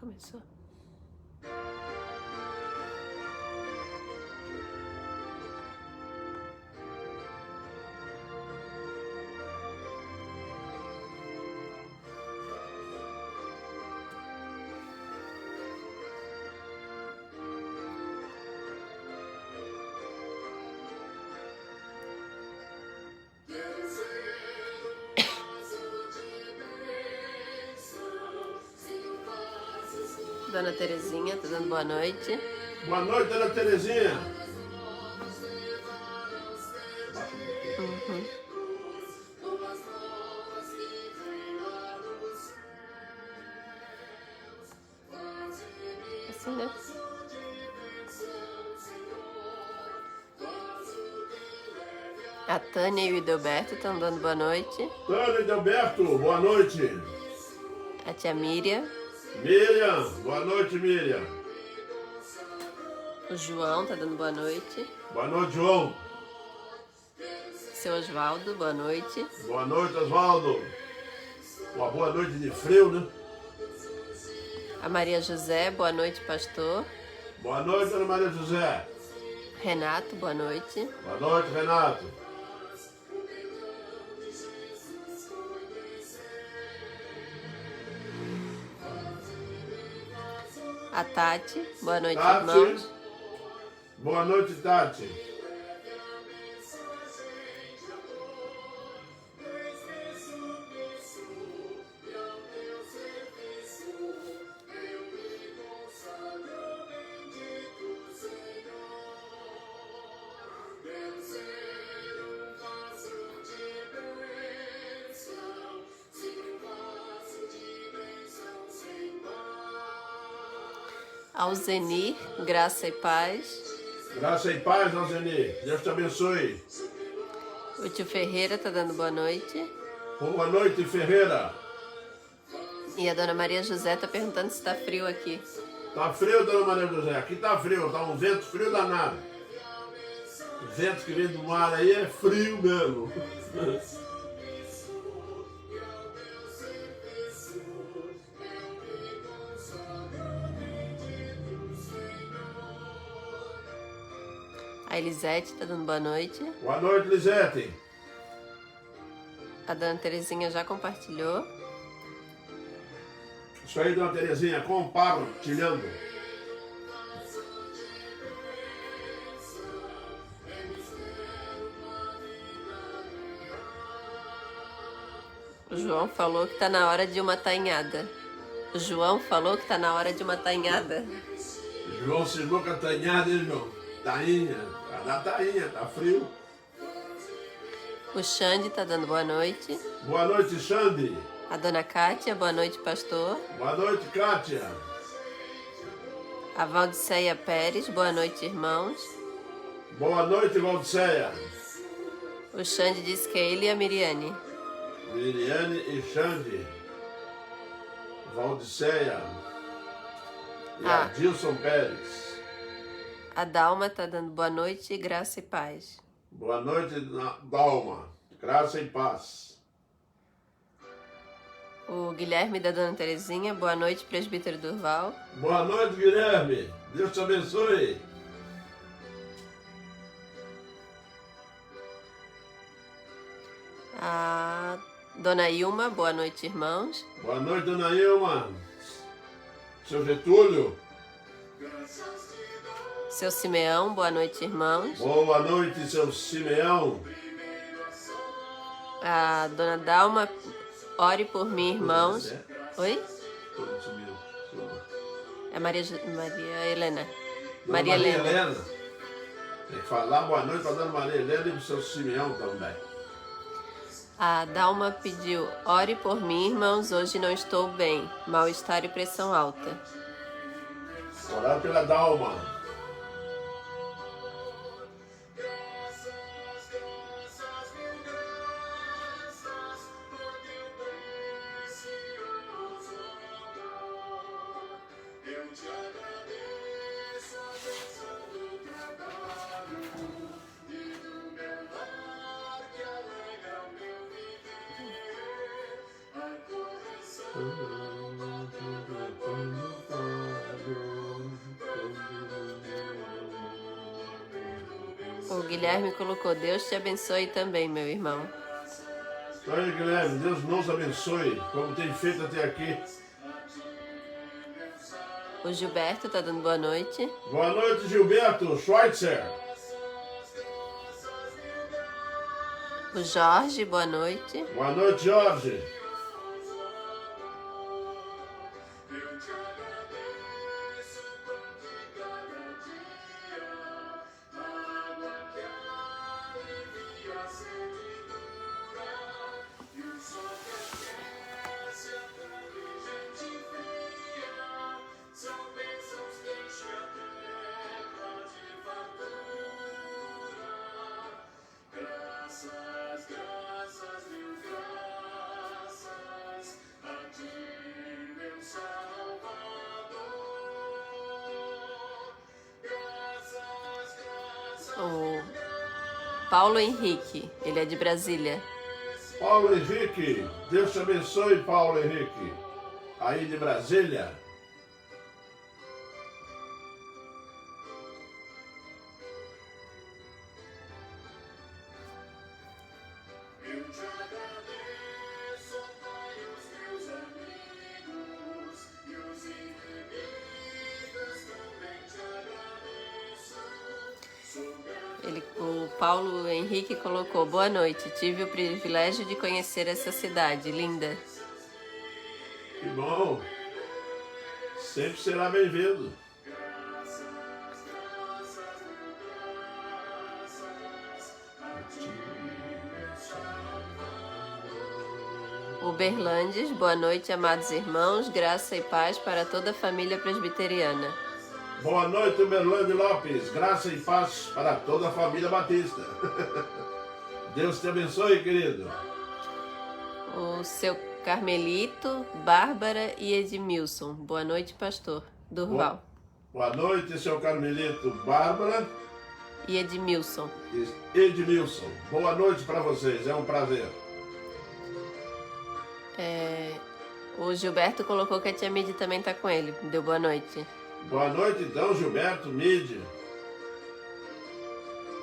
Começou. Dona Terezinha, tá dando boa noite. Boa noite, Dona Terezinha. Assim, né? A Tânia e o Edelberto estão dando boa noite. Tânia e Edelberto, boa noite. A tia Miriam. Miriam, boa noite, Miriam. O João tá dando boa noite. Boa noite, João. Seu Osvaldo, boa noite. Boa noite, Osvaldo. Uma boa noite de frio, né? A Maria José, boa noite, pastor. Boa noite, Dona Maria José. Renato, boa noite. Boa noite, Renato. A Tati, boa noite, Tati. irmãos. Boa noite, Tati. Ao Zenir, graça e paz. Graça e paz, Alzeni. Deus te abençoe. O tio Ferreira tá dando boa noite. Boa noite, Ferreira. E a dona Maria José tá perguntando se tá frio aqui. Tá frio, Dona Maria José? Aqui tá frio, tá um vento frio danado. O vento que vem do mar aí é frio mesmo. A Elisete tá dando boa noite. Boa noite, Lisete. A dona Terezinha já compartilhou. Isso aí, Dona Terezinha, compartilhando. O João falou que tá na hora de uma tainhada. O João falou que tá na hora de uma tainhada. João chegou com a tanhada, hein, João? Tainha, vai dar tainha, tá frio. O Xande tá dando boa noite. Boa noite, Xande. A dona Kátia, boa noite, pastor. Boa noite, Kátia. A Valdiceia Pérez, boa noite, irmãos. Boa noite, Valdiceia. O Xande disse que é ele e a Miriane. Miriane e Xande. Valdiceia. E Ah. Adilson Pérez. A Dalma tá dando boa noite, graça e paz. Boa noite, Dalma. Graça e paz. O Guilherme da dona Terezinha, boa noite, presbítero Durval. Boa noite, Guilherme. Deus te abençoe. A dona Ilma, boa noite, irmãos. Boa noite, Dona Ilma. Seu Getúlio. Seu Simeão, boa noite, irmãos. Boa noite, seu Simeão. A dona Dalma, ore por mim, irmãos. Oi? É Maria Helena. Maria Helena. Tem que falar boa noite para Dona Maria Helena e para o seu Simeão também. A Dalma pediu, ore por mim, irmãos, hoje não estou bem. Mal-estar e pressão alta. Orar pela Dalma. O Guilherme colocou, Deus te abençoe também, meu irmão. Oi, Guilherme, Deus nos abençoe, como tem feito até aqui. O Gilberto tá dando boa noite. Boa noite, Gilberto Schweitzer. O Jorge, boa noite. Boa noite, Jorge. O Paulo Henrique, ele é de Brasília. Paulo Henrique, Deus te abençoe, Paulo Henrique, aí de Brasília. O Paulo Henrique colocou, boa noite, tive o privilégio de conhecer essa cidade, linda. Que bom, sempre será bem-vindo. O Berlandes, boa noite, amados irmãos, graça e paz para toda a família presbiteriana. Boa noite, Berlande Lopes. Graça e paz para toda a família batista. Deus te abençoe, querido. O seu Carmelito, Bárbara e Edmilson. Boa noite, pastor. Durval. Boa noite, seu Carmelito, Bárbara e Edmilson. Edmilson. Boa noite para vocês, é um prazer. O Gilberto colocou que a tia Midi também está com ele. Deu boa noite. Boa noite, então, Gilberto, Midi.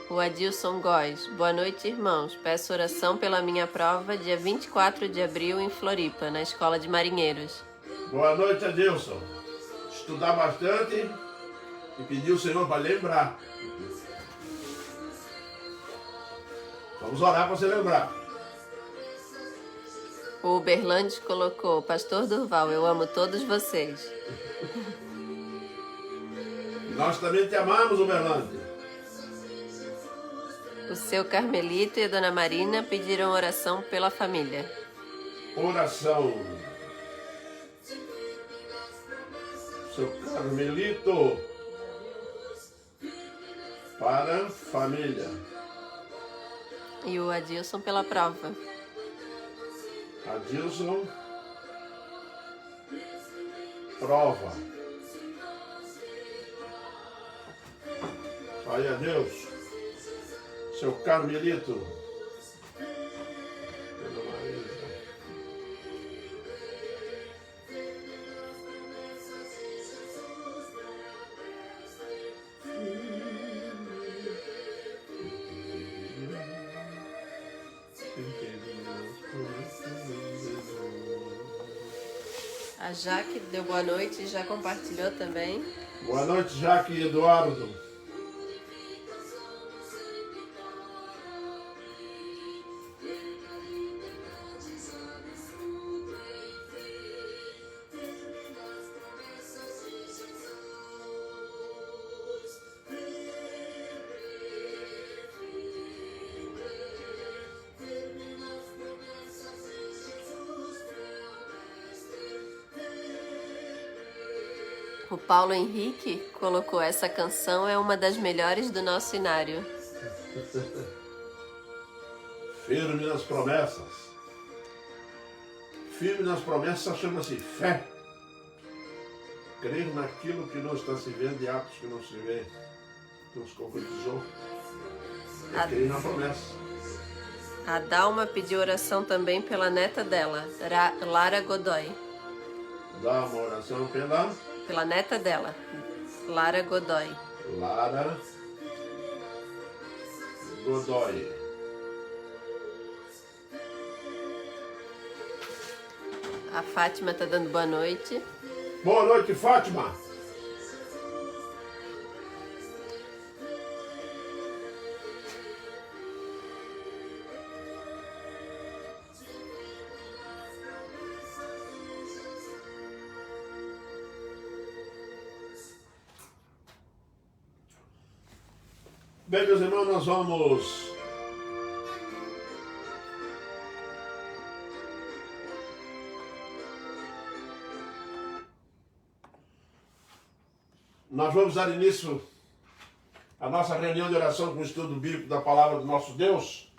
O Adilson Góes. Boa noite, irmãos. Peço oração pela minha prova dia 24 de abril em Floripa, na Escola de Marinheiros. Boa noite, Adilson. Estudar bastante e pedir ao Senhor para lembrar. Vamos orar para você lembrar. O Berlandes colocou, Pastor Durval, eu amo todos vocês. Nós também te amamos, Berlande. O seu Carmelito e a dona Marina pediram oração pela família. Oração. Seu Carmelito para a família. E o Adilson pela prova. Adilson, prova. Aí a Deus, seu Carmelito. Dona Marisa. A Jaque deu boa noite e já compartilhou também. Boa noite, Jaque e Eduardo. O Paulo Henrique colocou essa canção, é uma das melhores do nosso inário. Firme nas promessas. Firme nas promessas chama-se fé. Crer naquilo que não está se vendo e atos que não se vê. Deus concretizou. É crer na promessa. A Dalma pediu oração também pela neta dela, Lara Godoy. Dá uma oração pela neta dela, Lara Godoy. Lara Godoy. A Fátima tá dando boa noite. Boa noite, Fátima. Bem, meus irmãos, nós vamos dar início à nossa reunião de oração com o estudo bíblico da palavra do nosso Deus.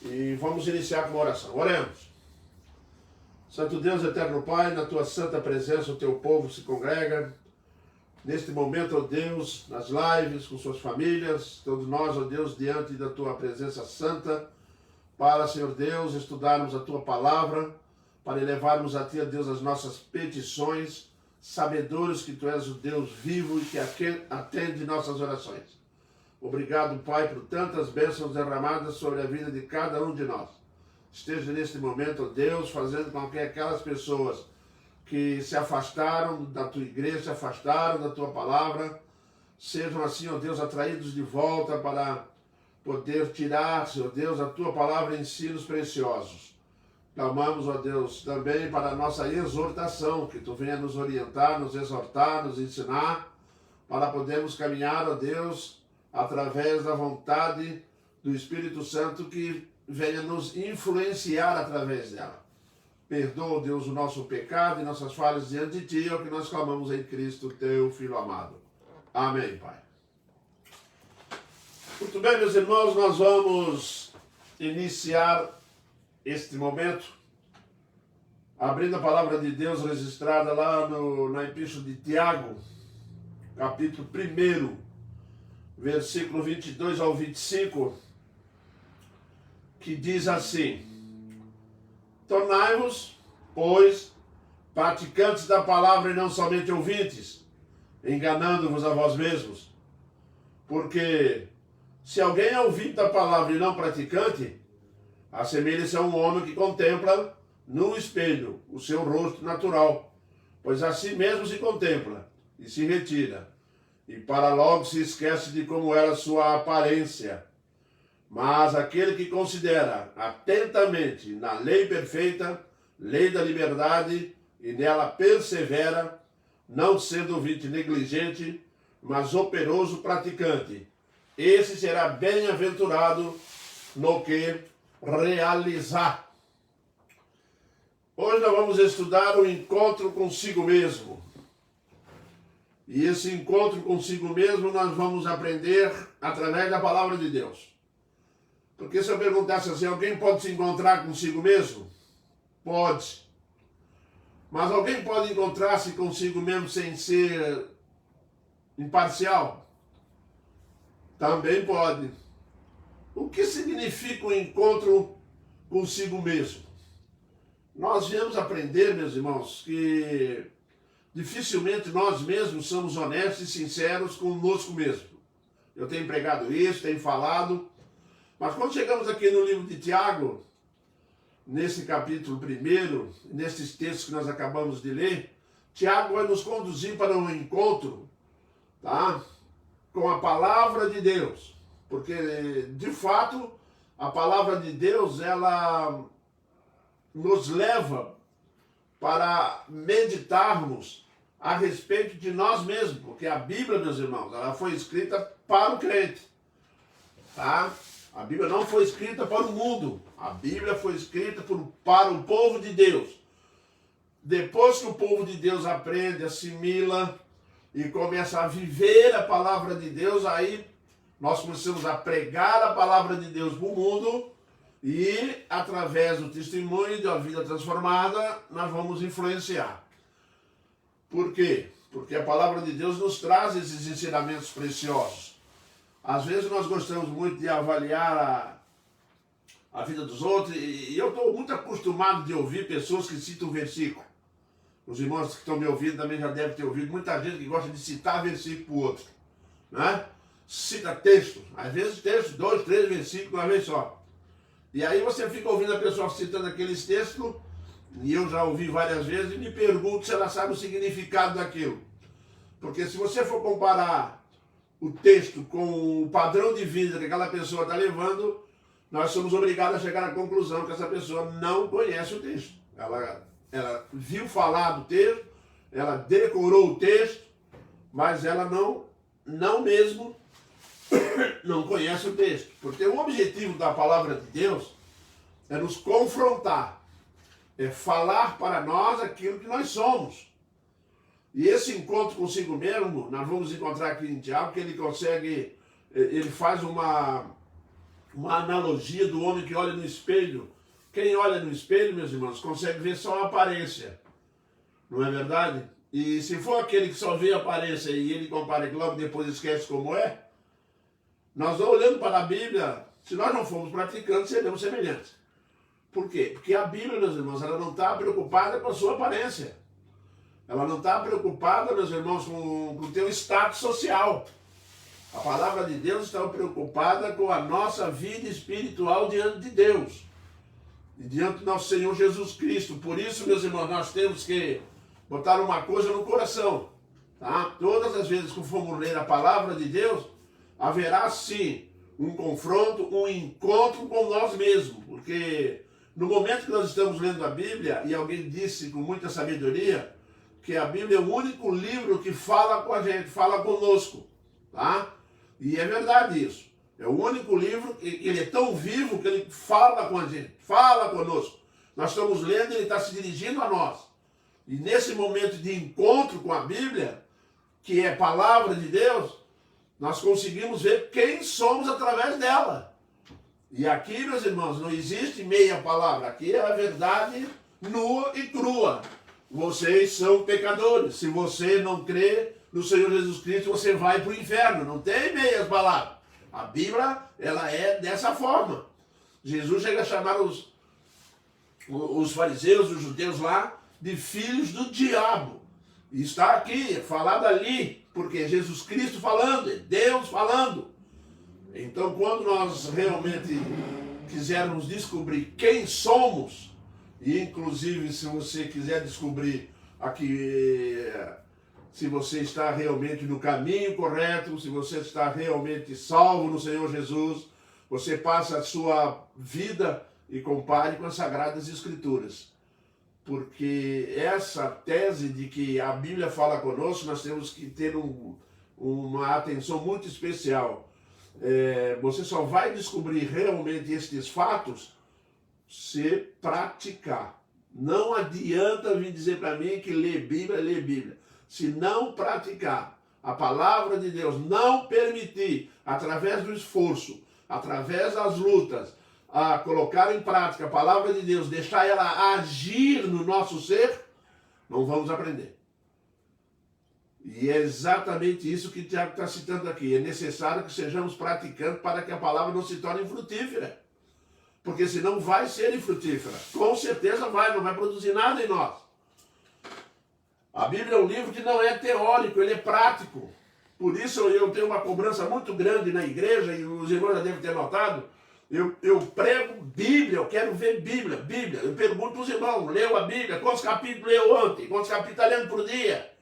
E vamos iniciar com uma oração. Oremos. Santo Deus, eterno Pai, na tua santa presença o teu povo se congrega. Neste momento, ó Deus, nas lives, com suas famílias, todos nós, ó Deus, diante da tua presença santa, para, Senhor Deus, estudarmos a tua palavra, para elevarmos a ti, ó Deus, as nossas petições, sabedores que tu és o Deus vivo e que atende nossas orações. Obrigado, Pai, por tantas bênçãos derramadas sobre a vida de cada um de nós. Esteja neste momento, ó Deus, fazendo com que aquelas pessoas que se afastaram da tua igreja, se afastaram da tua palavra, sejam assim, ó Deus, atraídos de volta para poder tirar, Senhor Deus, a tua palavra em ensinos preciosos. Clamamos, ó Deus, também para a nossa exortação, que tu venha nos orientar, nos exortar, nos ensinar, para podermos caminhar, ó Deus, através da vontade do Espírito Santo que venha nos influenciar através dela. Perdoa, Deus, o nosso pecado e nossas falhas diante de Ti, é o que nós clamamos em Cristo, Teu Filho amado. Amém, Pai. Muito bem, meus irmãos, nós vamos iniciar este momento abrindo a palavra de Deus registrada lá na Epístola de Tiago, capítulo 1, versículo 22 ao 25, que diz assim: tornai-vos, pois, praticantes da palavra e não somente ouvintes, enganando-vos a vós mesmos. Porque se alguém é ouvinte da palavra e não praticante, assemelha-se a um homem que contempla no espelho o seu rosto natural, pois a si mesmo se contempla e se retira, e para logo se esquece de como era sua aparência. Mas aquele que considera atentamente na lei perfeita, lei da liberdade, e nela persevera, não sendo ouvinte negligente, mas operoso praticante, esse será bem-aventurado no que realizar. Hoje nós vamos estudar o encontro consigo mesmo. E esse encontro consigo mesmo nós vamos aprender através da palavra de Deus. Porque se eu perguntasse assim, alguém pode se encontrar consigo mesmo? Pode. Mas alguém pode encontrar-se consigo mesmo sem ser imparcial? Também pode. O que significa o encontro consigo mesmo? Nós viemos aprender, meus irmãos, que dificilmente nós mesmos somos honestos e sinceros conosco mesmo. Eu tenho pregado isso, tenho falado. Mas quando chegamos aqui no livro de Tiago, nesse capítulo 1, nesses textos que nós acabamos de ler, Tiago vai nos conduzir para um encontro, tá, com a palavra de Deus. Porque, de fato, a palavra de Deus, ela nos leva para meditarmos a respeito de nós mesmos. Porque a Bíblia, meus irmãos, ela foi escrita para o crente, tá? A Bíblia não foi escrita para o mundo. A Bíblia foi escrita para o povo de Deus. Depois que o povo de Deus aprende, assimila e começa a viver a palavra de Deus, aí nós começamos a pregar a palavra de Deus para o mundo e, através do testemunho de uma vida transformada, nós vamos influenciar. Por quê? Porque a palavra de Deus nos traz esses ensinamentos preciosos. Às vezes nós gostamos muito de avaliar a vida dos outros, e eu estou muito acostumado de ouvir pessoas que citam versículo. Os irmãos que estão me ouvindo também já devem ter ouvido muita gente que gosta de citar versículo para o outro, né? cita texto, às vezes texto, 2, 3 versículos, uma vez só. E aí você fica ouvindo a pessoa citando aqueles textos, e eu já ouvi várias vezes, e me pergunto se ela sabe o significado daquilo. Porque se você for comparar o texto com o padrão de vida que aquela pessoa está levando, nós somos obrigados a chegar à conclusão que essa pessoa não conhece o texto. Ela viu falar do texto, ela decorou o texto, mas ela não mesmo não conhece o texto. Porque o objetivo da palavra de Deus é nos confrontar, é falar para nós aquilo que nós somos. E esse encontro consigo mesmo, nós vamos encontrar aqui em Tiago, que ele faz uma analogia do homem que olha no espelho. Quem olha no espelho, meus irmãos, consegue ver só a aparência. Não é verdade? E se for aquele que só vê a aparência e ele compara que logo depois esquece como é, nós olhando para a Bíblia, se nós não formos praticantes, seremos semelhantes. Por quê? Porque a Bíblia, meus irmãos, ela não está preocupada com a sua aparência. Ela não está preocupada, meus irmãos, com o teu status social. A palavra de Deus está preocupada com a nossa vida espiritual diante de Deus. E diante do nosso Senhor Jesus Cristo. Por isso, meus irmãos, nós temos que botar uma coisa no coração. Tá? Todas as vezes que formos ler a palavra de Deus, haverá sim um confronto, um encontro com nós mesmos. Porque no momento que nós estamos lendo a Bíblia, e alguém disse com muita sabedoria, que a Bíblia é o único livro que fala com a gente, fala conosco. Tá? E é verdade isso. É o único livro, ele é tão vivo que ele fala com a gente, fala conosco. Nós estamos lendo e ele está se dirigindo a nós. E nesse momento de encontro com a Bíblia, que é palavra de Deus, nós conseguimos ver quem somos através dela. E aqui, meus irmãos, não existe meia palavra. Aqui é a verdade nua e crua. Vocês são pecadores. Se você não crê no Senhor Jesus Cristo, você vai para o inferno. Não tem meias palavras. A Bíblia, ela é dessa forma. Jesus chega a chamar os fariseus, os judeus lá, de filhos do diabo. E está aqui, falado ali, porque é Jesus Cristo falando, é Deus falando. Então, quando nós realmente quisermos descobrir quem somos, e inclusive se você quiser descobrir aqui se você está realmente no caminho correto, se você está realmente salvo no Senhor Jesus, você passa a sua vida e compare com as Sagradas Escrituras. Porque essa tese de que a Bíblia fala conosco, nós temos que ter uma atenção muito especial. Você só vai descobrir realmente estes fatos se praticar. Não adianta vir dizer para mim que lê Bíblia. Se não praticar a palavra de Deus, não permitir, através do esforço, através das lutas, a colocar em prática a palavra de Deus, deixar ela agir no nosso ser, não vamos aprender. E é exatamente isso que o Tiago está citando aqui. É necessário que sejamos praticantes para que a palavra não se torne infrutífera. Porque senão vai ser infrutífera. Com certeza vai, não vai produzir nada em nós. A Bíblia é um livro que não é teórico, ele é prático. Por isso eu tenho uma cobrança muito grande na igreja, e os irmãos já devem ter notado. Eu prego Bíblia, eu quero ver Bíblia. Eu pergunto para os irmãos, leu a Bíblia? Quantos capítulos leu ontem? Quantos capítulos está lendo por dia?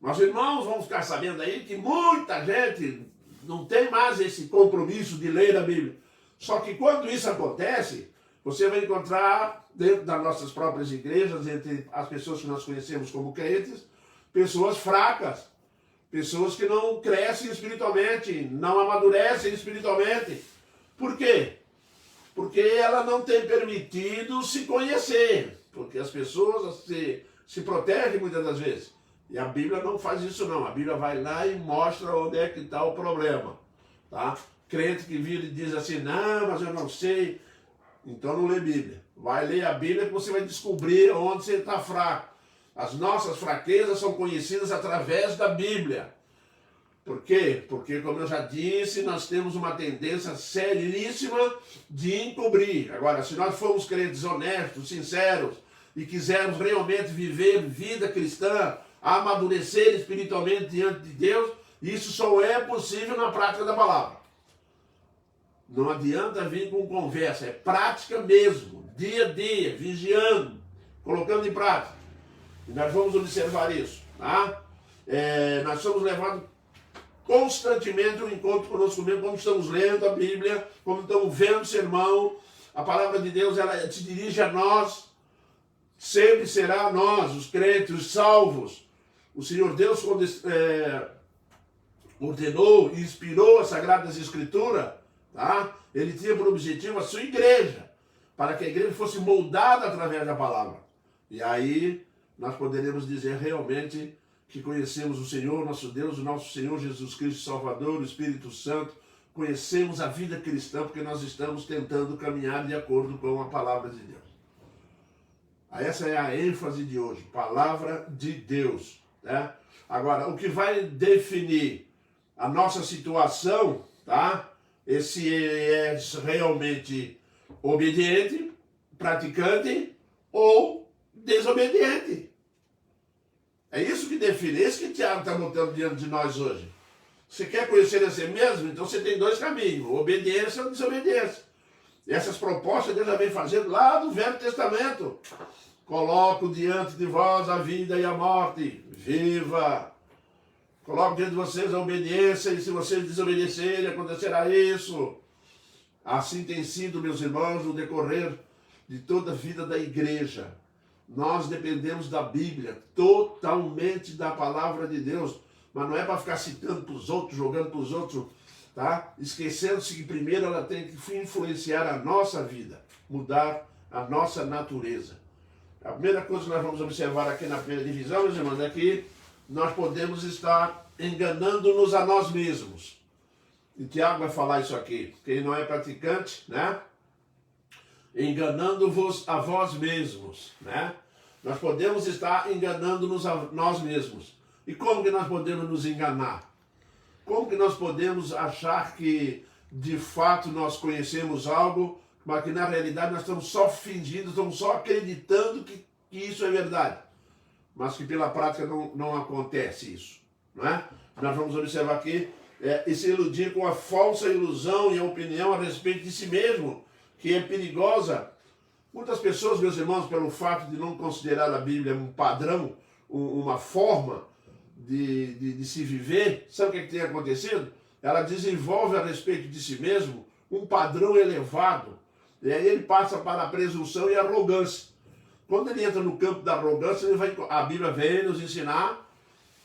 Mas irmãos, vão ficar sabendo aí que muita gente não tem mais esse compromisso de ler a Bíblia. Só que quando isso acontece, você vai encontrar dentro das nossas próprias igrejas, entre as pessoas que nós conhecemos como crentes, pessoas fracas, pessoas que não crescem espiritualmente, não amadurecem espiritualmente. Por quê? Porque ela não tem permitido se conhecer, porque as pessoas se protegem muitas das vezes. E a Bíblia não faz isso não, a Bíblia vai lá e mostra onde é que está o problema. Tá? Crente que vira e diz assim, não, mas eu não sei, então não lê Bíblia. Vai ler a Bíblia que você vai descobrir onde você está fraco. As nossas fraquezas são conhecidas através da Bíblia. Por quê? Porque, como eu já disse, nós temos uma tendência seríssima de encobrir. Agora, se nós formos crentes honestos, sinceros, e quisermos realmente viver vida cristã, amadurecer espiritualmente diante de Deus, Isso só é possível na prática da palavra. Não adianta vir com conversa, é prática mesmo, dia a dia, vigiando, colocando em prática. E nós vamos observar isso, tá? Nós somos levados constantemente ao encontro conosco mesmo, como estamos lendo a Bíblia, como estamos vendo o sermão. A palavra de Deus, ela se dirige a nós, sempre será a nós, os crentes, os salvos. O Senhor Deus, quando ordenou e inspirou as Sagradas Escrituras, tá? Ele tinha por objetivo a sua igreja, para que a igreja fosse moldada através da palavra. E aí nós poderemos dizer realmente que conhecemos o Senhor, nosso Deus, o nosso Senhor Jesus Cristo Salvador, o Espírito Santo, conhecemos a vida cristã, porque nós estamos tentando caminhar de acordo com a palavra de Deus. Essa é a ênfase de hoje, palavra de Deus, né? Agora, o que vai definir a nossa situação, tá? Se é realmente obediente, praticante ou desobediente. É isso que define, é isso que Tiago está botando diante de nós hoje. Você quer conhecer a si mesmo? Então você tem dois caminhos, obediência ou desobediência. E essas propostas Deus já vem fazendo lá do Velho Testamento. Coloco diante de vós a vida e a morte, viva. Coloco diante de vocês a obediência, e se vocês desobedecerem, acontecerá isso. Assim tem sido, meus irmãos, no decorrer de toda a vida da igreja. Nós dependemos da Bíblia, totalmente da palavra de Deus. Mas não é para ficar citando para os outros, jogando para os outros, tá? Esquecendo-se que primeiro ela tem que influenciar a nossa vida, mudar a nossa natureza. A primeira coisa que nós vamos observar aqui na primeira divisão, meus irmãos, é que nós podemos estar enganando-nos a nós mesmos. E Tiago vai falar isso aqui. Quem não é praticante, né? Enganando-vos a vós mesmos, né? Nós podemos estar enganando-nos a nós mesmos. E como que nós podemos nos enganar? Como que nós podemos achar que de fato nós conhecemos algo, mas que na realidade nós estamos só fingindo, estamos só acreditando que isso é verdade, mas que pela prática não acontece isso, não é? Nós vamos observar aqui esse iludir com a falsa ilusão e a opinião a respeito de si mesmo, que é perigosa. Muitas pessoas, meus irmãos, pelo fato de não considerar a Bíblia um padrão, uma forma de se viver, sabe o que tem acontecido? Ela desenvolve a respeito de si mesmo um padrão elevado, e aí ele passa para a presunção e a arrogância. Quando ele entra no campo da arrogância, a Bíblia vem nos ensinar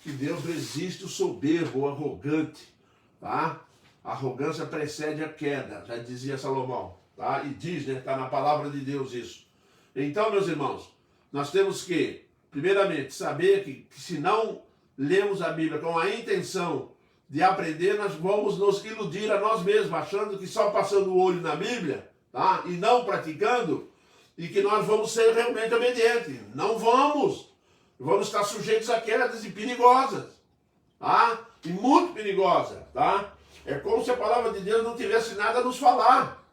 que Deus resiste o soberbo, o arrogante, tá? A arrogância precede a queda, já dizia Salomão, tá? E diz, né? Está na palavra de Deus isso. Então, meus irmãos, nós temos que, primeiramente, saber que se não lemos a Bíblia com a intenção de aprender, nós vamos nos iludir a nós mesmos, achando que só passando o olho na Bíblia, tá? E não praticando, e que nós vamos ser realmente obedientes. Não vamos. Vamos estar sujeitos a quedas e perigosas, tá? E muito perigosas, tá? É como se a palavra de Deus não tivesse nada a nos falar.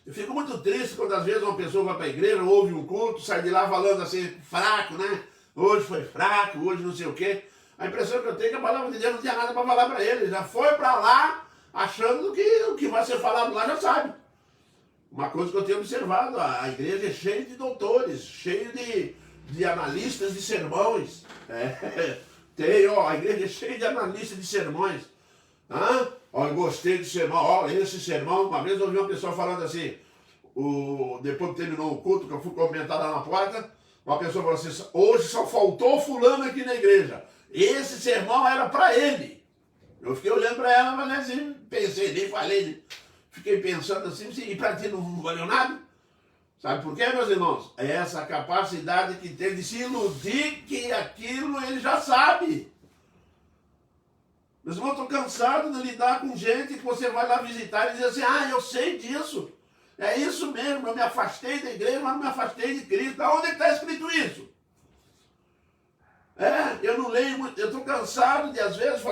Eu fico muito triste quando às vezes uma pessoa vai para a igreja, ouve um culto, sai de lá falando assim, fraco, né? Hoje foi fraco, hoje não sei o quê. A impressão que eu tenho é que a palavra de Deus não tinha nada para falar para ele. Ele já foi para lá achando que o que vai ser falado lá já sabe. Uma coisa que eu tenho observado, a igreja é cheia de doutores, cheia de analistas de sermões. A igreja é cheia de analistas de sermões. Eu gostei do sermão, esse sermão, uma vez eu ouvi uma pessoa falando assim, depois que terminou o culto, que eu fui comentar lá na porta, uma pessoa falou assim, hoje só faltou fulano aqui na igreja. Esse sermão era para ele. Eu fiquei olhando para ela, mas assim, pensei, nem falei, fiquei pensando assim, e para ti não valeu nada? Sabe por quê, meus irmãos? É essa capacidade que tem de se iludir que aquilo ele já sabe. Meus irmãos, estou cansado de lidar com gente que você vai lá visitar e diz assim, eu sei disso. É isso mesmo, eu me afastei da igreja, mas não me afastei de Cristo. Onde está escrito isso? Eu não leio muito, eu estou cansado de às vezes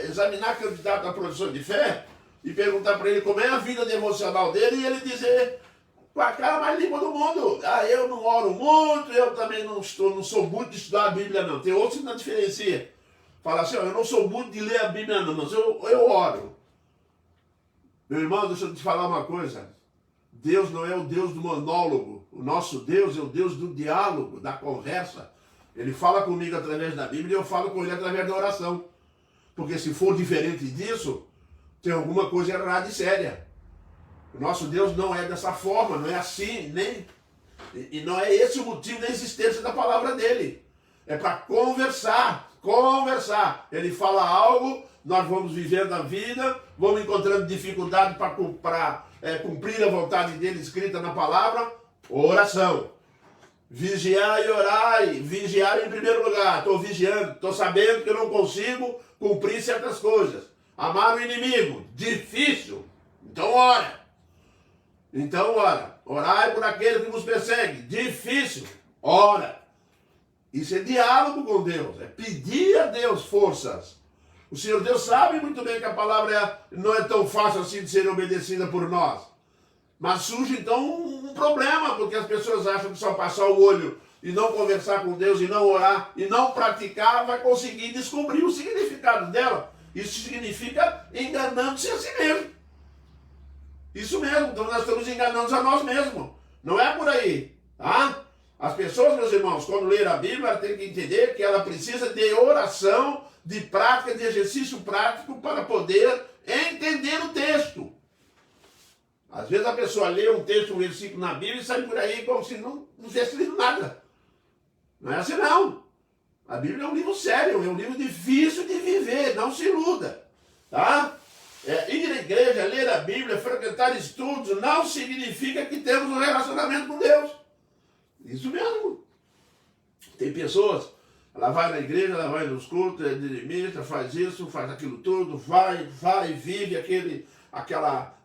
examinar candidato da profissão de fé e perguntar para ele como é a vida devocional dele e ele dizer com a cara mais limpa do mundo, eu não oro muito, eu também não sou muito de estudar a Bíblia não. Tem outros que não diferenciam. fala assim, ó, eu não sou muito de ler a Bíblia não, mas eu oro. Meu irmão, deixa eu te falar uma coisa. Deus não é o Deus do monólogo. O nosso Deus é o Deus do diálogo, da conversa. Ele fala comigo através da Bíblia e eu falo com ele através da oração. Porque se for diferente disso, tem alguma coisa errada e séria. O nosso Deus não é dessa forma, não é assim, e não é esse o motivo da existência da palavra dele. É para conversar. Ele fala algo, nós vamos vivendo a vida, vamos encontrando dificuldade para cumprir a vontade dele escrita na palavra. Oração. Vigiai e orai. Vigiar em primeiro lugar. Estou vigiando, estou sabendo que eu não consigo cumprir certas coisas. Amar o inimigo, difícil. Então ora. Orai por aquele que vos persegue, difícil. Ora. Isso é diálogo com Deus, é pedir a Deus forças. O Senhor Deus sabe muito bem que a palavra não é tão fácil assim de ser obedecida por nós. Mas surge então um problema, porque as pessoas acham que só passar o olho e não conversar com Deus, e não orar, e não praticar, vai conseguir descobrir o significado dela. Isso significa enganando-se a si mesmo. Isso mesmo, então nós estamos enganando a nós mesmos. Não é por aí, tá? As pessoas, meus irmãos, quando ler a Bíblia, ela tem que entender que ela precisa de oração, de prática, de exercício prático para poder entender o texto. Às vezes a pessoa lê um texto, um versículo na Bíblia e sai por aí como se não tivesse lido nada. Não é assim não. A Bíblia é um livro sério, é um livro difícil de viver, não se iluda. Tá? Ir à igreja, ler a Bíblia, frequentar estudos, não significa que temos um relacionamento com Deus. Isso mesmo. Tem pessoas, ela vai na igreja, ela vai nos cultos, é dirimista, faz isso, faz aquilo tudo, vai, vive aquela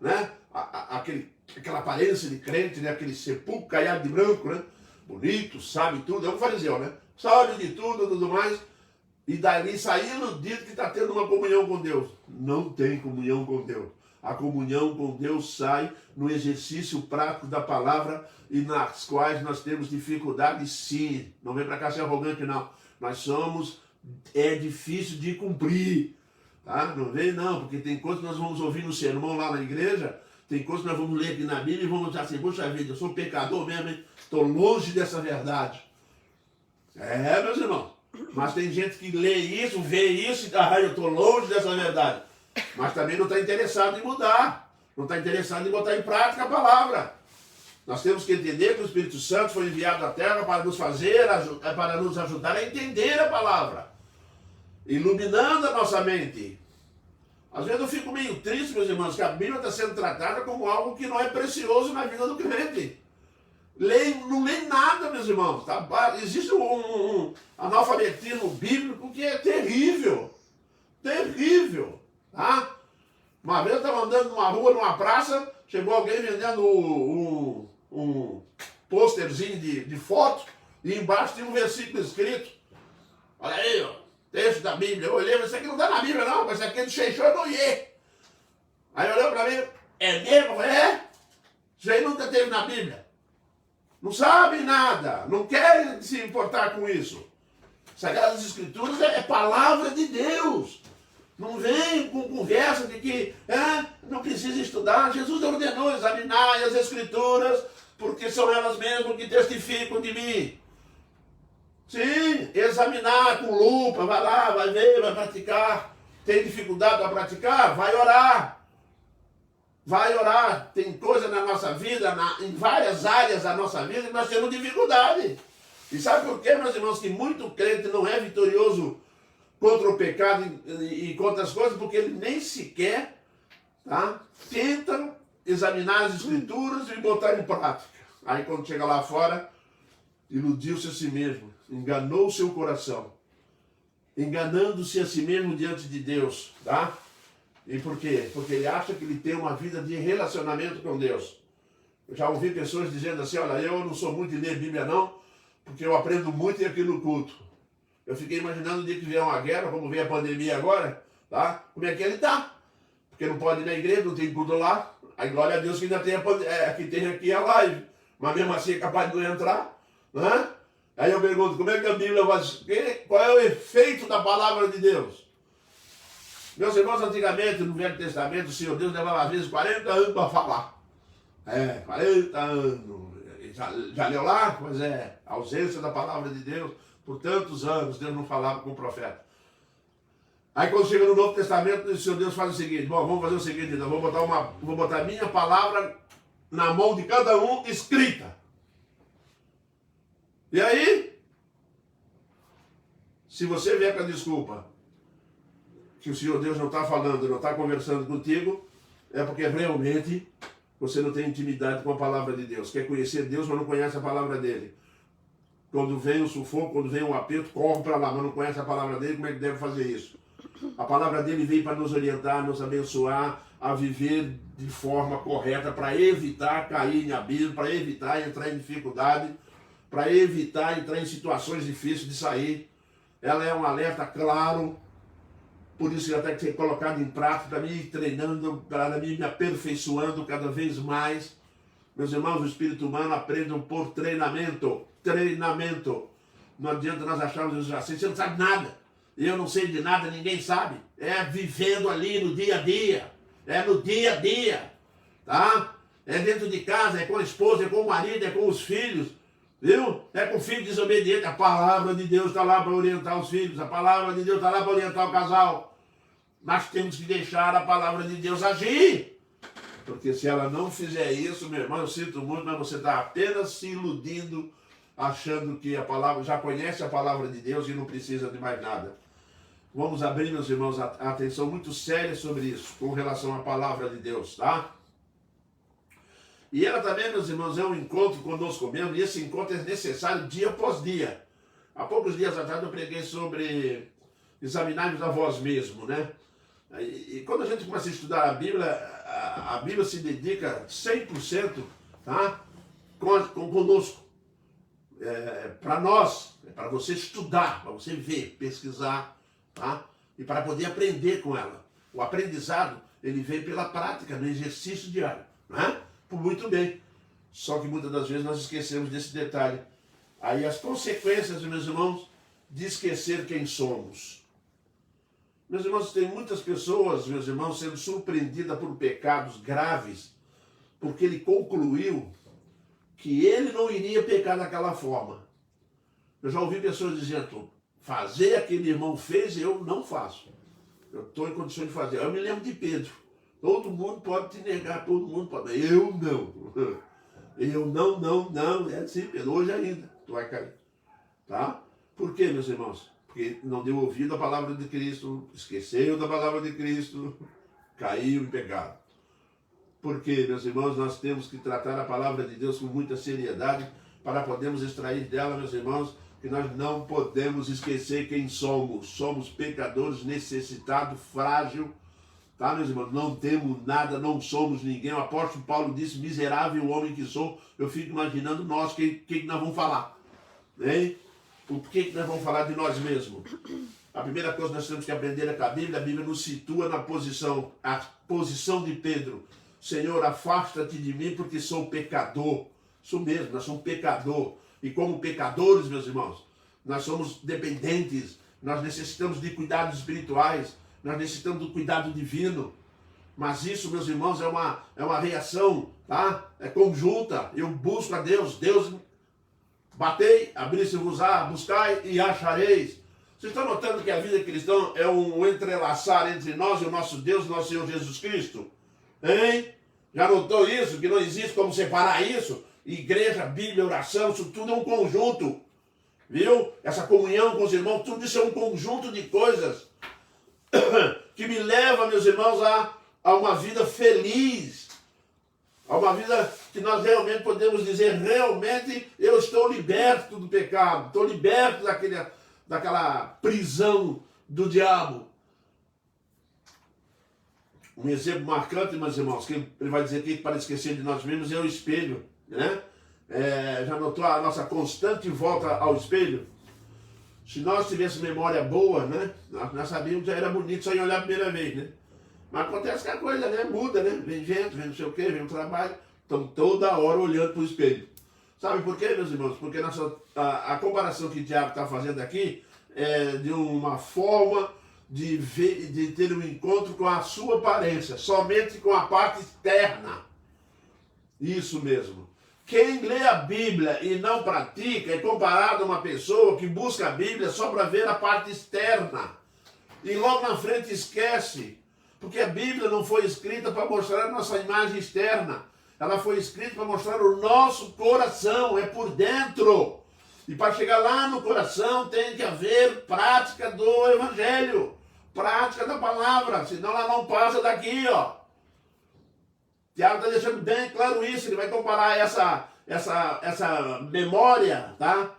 aparência de crente, né? Aquele sepulcro caiado de branco, né? Bonito, sabe tudo, é um fariseu, né? Sabe de tudo mais. E dali sair iludido que está tendo uma comunhão com Deus. Não tem comunhão com Deus. A comunhão com Deus sai no exercício prático da palavra e nas quais nós temos dificuldade, sim. Não vem para cá ser arrogante, não. É difícil de cumprir. Tá? Não vem, não, porque tem coisas que nós vamos ouvir no sermão lá na igreja, tem coisas que nós vamos ler aqui na Bíblia e vamos dizer assim, poxa vida, eu sou pecador mesmo, estou longe dessa verdade. Meus irmãos. Mas tem gente que lê isso, vê isso e eu estou longe dessa verdade. Mas também não está interessado em mudar. Não está interessado em botar em prática a palavra. Nós temos que entender que o Espírito Santo foi enviado à Terra para nos ajudar a entender a palavra. Iluminando a nossa mente. Às vezes eu fico meio triste, meus irmãos, que a Bíblia está sendo tratada como algo que não é precioso na vida do crente. Não lê nada, meus irmãos. Tá? Existe um analfabetismo bíblico que é terrível. Terrível. Tá? Uma vez eu estava andando numa rua, numa praça, chegou alguém vendendo um pôsterzinho de foto e embaixo tinha um versículo escrito. Olha aí, ó, texto da Bíblia. Eu olhei, mas isso aqui não está na Bíblia não, mas isso aqui é do Sheikhou Noye. Aí olhou para mim, é mesmo? É? Isso aí nunca teve na Bíblia. Não sabe nada, não quer se importar com isso. Sagradas Escrituras é palavra de Deus. Não vem com conversa de que não precisa estudar. Jesus ordenou examinar as Escrituras, porque são elas mesmas que testificam de mim. Sim, examinar com lupa, vai lá, vai ver, vai praticar. Tem dificuldade para praticar? Vai orar. Vai orar. Tem coisa na nossa vida, em várias áreas da nossa vida, que nós temos dificuldade. E sabe por quê, meus irmãos, que muito crente não é vitorioso contra o pecado e contra as coisas? Porque ele nem sequer tenta examinar as Escrituras e botar em prática. Aí quando chega lá fora, iludiu-se a si mesmo, enganou o seu coração, enganando-se a si mesmo diante de Deus, tá? E por quê? Porque ele acha que ele tem uma vida de relacionamento com Deus. Eu já ouvi pessoas dizendo assim, olha, eu não sou muito de ler Bíblia não, porque eu aprendo muito aqui no culto. Eu fiquei imaginando o dia que vier uma guerra, como vem a pandemia agora, tá? Como é que ele tá? Porque não pode ir na igreja, não tem culto lá. Aí glória a Deus que ainda tem, que tem aqui a live. Mas mesmo assim é capaz de não entrar, né? Aí eu pergunto, como é que a Bíblia vai... Qual é o efeito da palavra de Deus? Meus irmãos, antigamente, no Velho Testamento, o Senhor Deus levava às vezes 40 anos para falar. 40 anos. Já leu lá? Pois é, a ausência da palavra de Deus. Por tantos anos, Deus não falava com o profeta. Aí quando chega no Novo Testamento, o Senhor Deus faz o seguinte, bom, vamos fazer o seguinte, então, vou botar a minha palavra na mão de cada um, escrita. E aí, se você vier com a desculpa que o Senhor Deus não está falando, não está conversando contigo, é porque realmente você não tem intimidade com a palavra de Deus. Quer conhecer Deus, mas não conhece a palavra dele. Quando vem o sufoco, quando vem o aperto, corre para lá, mas não conhece a palavra dele, como é que deve fazer isso? A palavra dele veio para nos orientar, nos abençoar, a viver de forma correta, para evitar cair em abismo, para evitar entrar em dificuldade, para evitar entrar em situações difíceis de sair. Ela é um alerta claro, por isso ela tem que ser colocada em prática, para mim treinando, para mim me aperfeiçoando cada vez mais. Meus irmãos, o espírito humano aprende por treinamento. Treinamento. Não adianta nós acharmos assim, você não sabe nada. Eu não sei de nada, ninguém sabe. É vivendo ali no dia a dia. É no dia a dia. Tá? É dentro de casa, é com a esposa, é com o marido, é com os filhos. Viu? É com o filho desobediente. A palavra de Deus está lá para orientar os filhos. A palavra de Deus está lá para orientar o casal. Nós temos que deixar a palavra de Deus agir. Porque se ela não fizer isso, meu irmão, eu sinto muito, mas você está apenas se iludindo, achando que a palavra, já conhece a palavra de Deus e não precisa de mais nada. Vamos abrir, meus irmãos, a atenção muito séria sobre isso, com relação à palavra de Deus, tá? E ela também, meus irmãos, é um encontro conosco mesmo, e esse encontro é necessário dia após dia. Há poucos dias atrás eu preguei sobre examinar-nos a vós mesmo, né? E quando a gente começa a estudar a Bíblia se dedica 100%, tá? Conosco. Para nós, para você estudar, para você ver, pesquisar, tá? E para poder aprender com ela. O aprendizado, ele vem pela prática, no exercício diário, né? Por muito bem. Só que muitas das vezes nós esquecemos desse detalhe. Aí as consequências, meus irmãos, de esquecer quem somos. Meus irmãos, tem muitas pessoas, meus irmãos, sendo surpreendidas por pecados graves, porque ele concluiu que ele não iria pecar daquela forma. Eu já ouvi pessoas dizendo, fazer aquele irmão fez, eu não faço. Eu estou em condições de fazer. Eu me lembro de Pedro. Todo mundo pode te negar, todo mundo pode. Eu não. Eu não. É assim, Pedro. Hoje ainda tu vai cair. Tá? Por quê, meus irmãos? Porque não deu ouvido à palavra de Cristo, esqueceu da palavra de Cristo, caiu em pecado. Porque, meus irmãos, nós temos que tratar a palavra de Deus com muita seriedade para podermos extrair dela, meus irmãos, que nós não podemos esquecer quem somos. Somos pecadores, necessitados, frágil, tá, meus irmãos? Não temos nada, não somos ninguém. O apóstolo Paulo disse, miserável homem que sou. Eu fico imaginando nós, o que nós vamos falar? Hein? O que nós vamos falar de nós mesmos? A primeira coisa que nós temos que aprender é que a Bíblia nos situa na posição, a posição de Pedro. Senhor, afasta-te de mim porque sou pecador. Isso mesmo, nós somos pecador. E como pecadores, meus irmãos, nós somos dependentes, nós necessitamos de cuidados espirituais, nós necessitamos do cuidado divino. Mas isso, meus irmãos, é uma reação, tá? É conjunta. Eu busco a Deus, Deus... Batei, abri-se-vos-á, buscai e achareis. Vocês estão notando que a vida cristã é um entrelaçar entre nós e o nosso Deus, nosso Senhor Jesus Cristo? Hein? Já notou isso? Que não existe como separar isso? Igreja, Bíblia, oração, isso tudo é um conjunto. Viu? Essa comunhão com os irmãos, tudo isso é um conjunto de coisas que me leva, meus irmãos, a uma vida feliz. A uma vida que nós realmente podemos dizer, realmente eu estou liberto do pecado, estou liberto daquela prisão do diabo. Um exemplo marcante, meus irmãos, que ele vai dizer aqui para esquecer de nós mesmos, é o espelho, né? Já notou a nossa constante volta ao espelho? Se nós tivéssemos memória boa, né? Nós sabíamos que já era bonito só em olhar a primeira vez, né? Mas acontece que a coisa, né, muda, né? Vem gente, vem não sei o quê, vem o trabalho. Estão toda hora olhando para o espelho. Sabe por quê, meus irmãos? Porque a comparação que o Tiago está fazendo aqui é de uma forma de ter um encontro com a sua aparência, somente com a parte externa. Isso mesmo. Quem lê a Bíblia e não pratica é comparado a uma pessoa que busca a Bíblia só para ver a parte externa. E logo na frente esquece. Porque a Bíblia não foi escrita para mostrar a nossa imagem externa. Ela foi escrita para mostrar o nosso coração, é por dentro. E para chegar lá no coração tem que haver prática do Evangelho. Prática da palavra, senão ela não passa daqui, ó. Tiago está deixando bem claro isso. Ele vai comparar essa memória, tá?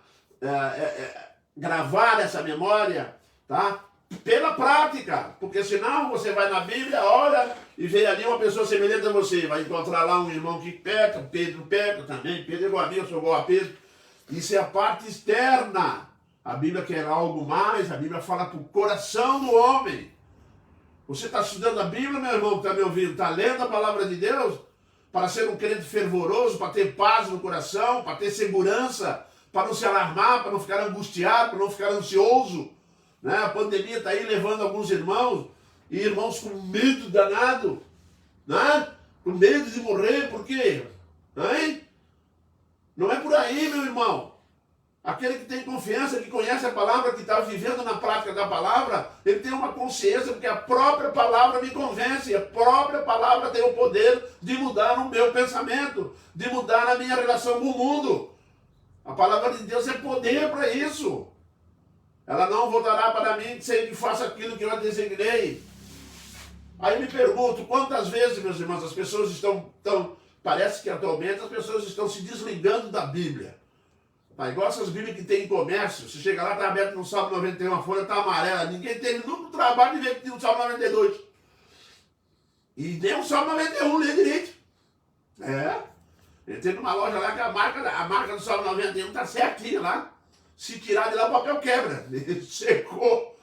Gravar essa memória, tá? Pela prática, porque senão você vai na Bíblia, olha e vê ali uma pessoa semelhante a você, vai encontrar lá um irmão que peca, Pedro peca também, Pedro é igual a mim, eu sou igual a Pedro. Isso é a parte externa. A Bíblia quer algo mais, a Bíblia fala para o coração do homem. Você está estudando a Bíblia, meu irmão, que está me ouvindo, está lendo a palavra de Deus para ser um crente fervoroso, para ter paz no coração, para ter segurança, para não se alarmar, para não ficar angustiado, para não ficar ansioso. Né? A pandemia está aí levando alguns irmãos, e irmãos com medo danado, né? Com medo de morrer, por quê? Hein? Não é por aí, meu irmão. Aquele que tem confiança, que conhece a palavra, que está vivendo na prática da palavra, ele tem uma consciência, porque a própria palavra me convence, a própria palavra tem o poder de mudar o meu pensamento, de mudar a minha relação com o mundo. A palavra de Deus é poder para isso. Ela não voltará para mim sem que faça aquilo que eu designei. Aí eu me pergunto, quantas vezes, meus irmãos, as pessoas parece que atualmente as pessoas estão se desligando da Bíblia. Tá, igual essas Bíblias que tem em comércio, você chega lá, está aberto no Salmo 91, a folha está amarela, ninguém teve nunca o trabalho de ver que tinha o Salmo 92. E nem o Salmo 91 lê direito. Entrei numa loja lá que a marca do Salmo 91 está certinha lá. Se tirar de lá, o papel quebra. Secou.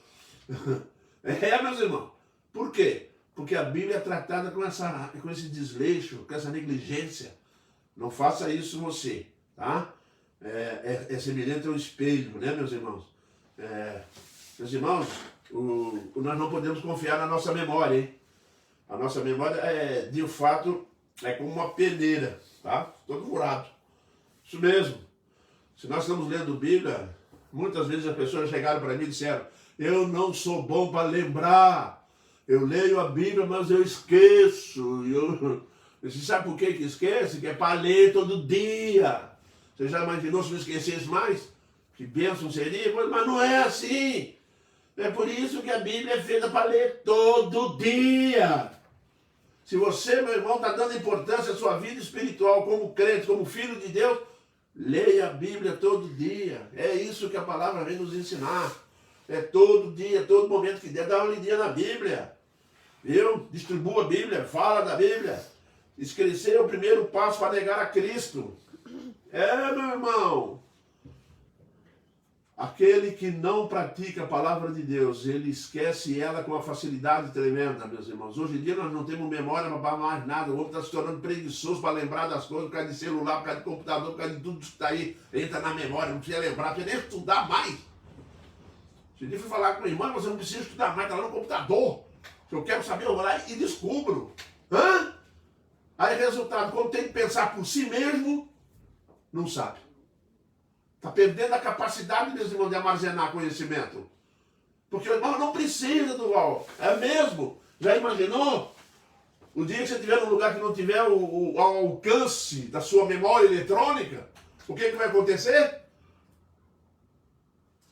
Meus irmãos. Por quê? Porque a Bíblia é tratada com esse desleixo, com essa negligência. Não faça isso você, tá? É semelhante ao espelho, né, meus irmãos? Meus irmãos, nós não podemos confiar na nossa memória, hein? A nossa memória, de fato, é como uma peneira, tá? Todo furado. Isso mesmo. Se nós estamos lendo Bíblia, muitas vezes as pessoas chegaram para mim e disseram, eu não sou bom para lembrar. Eu leio a Bíblia, mas eu esqueço. Você sabe por que esquece? Que é para ler todo dia. Você já imaginou se não esquecesse mais? Que bênção seria? Mas não é assim. É por isso que a Bíblia é feita para ler todo dia. Se você, meu irmão, está dando importância à sua vida espiritual como crente, como filho de Deus, leia a Bíblia todo dia. É isso que a palavra vem nos ensinar. É todo dia, todo momento que der, dá uma lidinha na Bíblia. Viu? Distribua a Bíblia, fala da Bíblia. Esquecer é o primeiro passo para negar a Cristo. Meu irmão. Aquele que não pratica a palavra de Deus, ele esquece ela com uma facilidade tremenda, meus irmãos. Hoje em dia nós não temos memória para mais nada. O homem está se tornando preguiçoso para lembrar das coisas, por causa de celular, por causa de computador, por causa de tudo que está aí. Entra na memória, não precisa lembrar, não precisa nem estudar mais. Se eu fui falar com a irmã, você não precisa estudar mais, está lá no computador. Se eu quero saber, eu vou lá e descubro. Aí, resultado, quando tem que pensar por si mesmo, não sabe. Está perdendo a capacidade, meus irmãos, de armazenar conhecimento. Porque o irmão não precisa do UOL. É mesmo? Já imaginou? O dia que você estiver num lugar que não tiver o alcance da sua memória eletrônica, o que vai acontecer?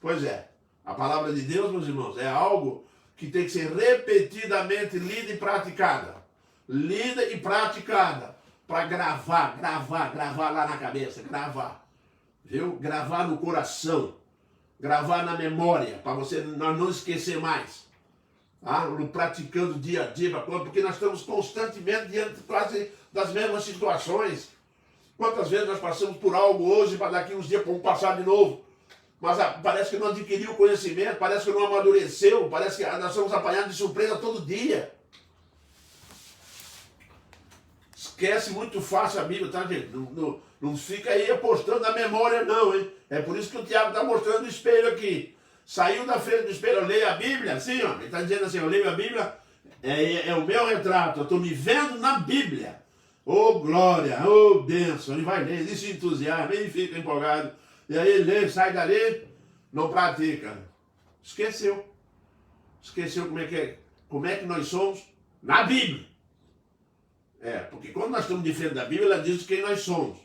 Pois é. A palavra de Deus, meus irmãos, é algo que tem que ser repetidamente lida e praticada. Lida e praticada. Para gravar lá na cabeça, gravar. Viu? Gravar no coração, gravar na memória, para você não esquecer mais. Praticando dia a dia, porque nós estamos constantemente diante quase das mesmas situações. Quantas vezes nós passamos por algo hoje, para daqui uns dias vamos passar de novo. Mas parece que não adquiriu conhecimento, parece que não amadureceu, parece que nós somos apanhados de surpresa todo dia. esquece muito fácil a Bíblia, tá, gente? Não fica aí apostando na memória, não, hein? É por isso que o Tiago está mostrando o espelho aqui. Saiu da frente do espelho, eu leio a Bíblia, assim, ó. Ele está dizendo assim, eu leio a Bíblia, é o meu retrato, eu estou me vendo na Bíblia. Ô glória, ô bênção. Ele vai ler, ele se entusiasma, ele fica empolgado. E aí ele lê, sai dali, não pratica. Esqueceu. Esqueceu como é que nós somos na Bíblia. Porque quando nós estamos de frente da Bíblia, ela diz quem nós somos.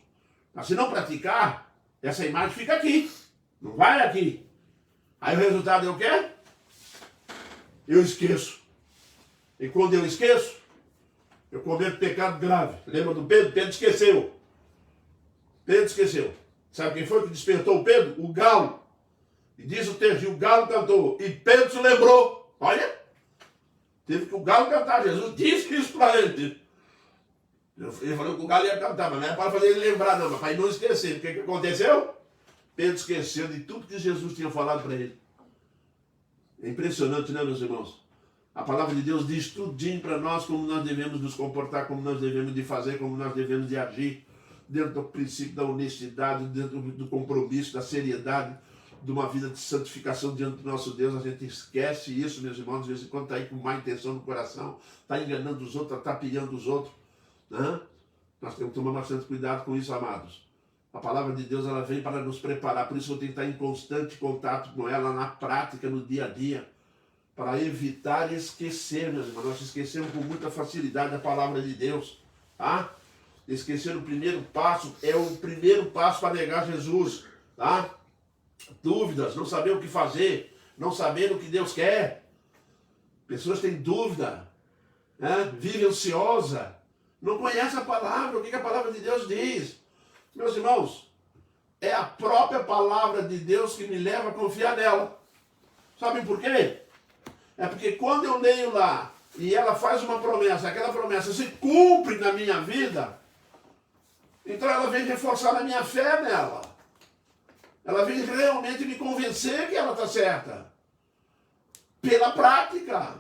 Mas se não praticar, essa imagem fica aqui. Não vai aqui. Aí o resultado é o quê? Eu esqueço. E quando eu esqueço, eu cometo pecado grave. Lembra do Pedro? Pedro esqueceu. Pedro esqueceu. Sabe quem foi que despertou o Pedro? O galo. E diz o texto, o galo cantou. E Pedro se lembrou. Olha. Teve que o galo cantar. Jesus disse isso para ele. Ele falou que o galo ia cantar, mas não é para fazer ele lembrar, não. Mas para ele não esquecer. O que aconteceu? Pedro esqueceu de tudo que Jesus tinha falado para ele. É impressionante, né, meus irmãos? A palavra de Deus diz tudinho para nós como nós devemos nos comportar, como nós devemos de fazer, como nós devemos de agir, dentro do princípio da honestidade, dentro do compromisso, da seriedade, de uma vida de santificação diante do nosso Deus. A gente esquece isso, meus irmãos, de vez em quando está aí com má intenção no coração, está enganando os outros, está pilhando os outros. Né? Nós temos que tomar bastante cuidado com isso, amados. A palavra de Deus, ela vem para nos preparar, por isso eu tenho que estar em constante contato com ela na prática, no dia a dia, para evitar esquecer, meus irmãos. Nós esquecemos com muita facilidade a palavra de Deus, tá? Esquecer o primeiro passo, é o primeiro passo para negar Jesus, tá? Dúvidas, não saber o que fazer, não saber o que Deus quer. Pessoas têm dúvida, né? Vive ansiosa, não conhece a palavra, o que a palavra de Deus diz. Meus irmãos, é a própria palavra de Deus que me leva a confiar nela. Sabem por quê? É porque quando eu leio lá e ela faz uma promessa, aquela promessa se cumpre na minha vida, então ela vem reforçar a minha fé nela. Ela vem realmente me convencer que ela está certa. Pela prática,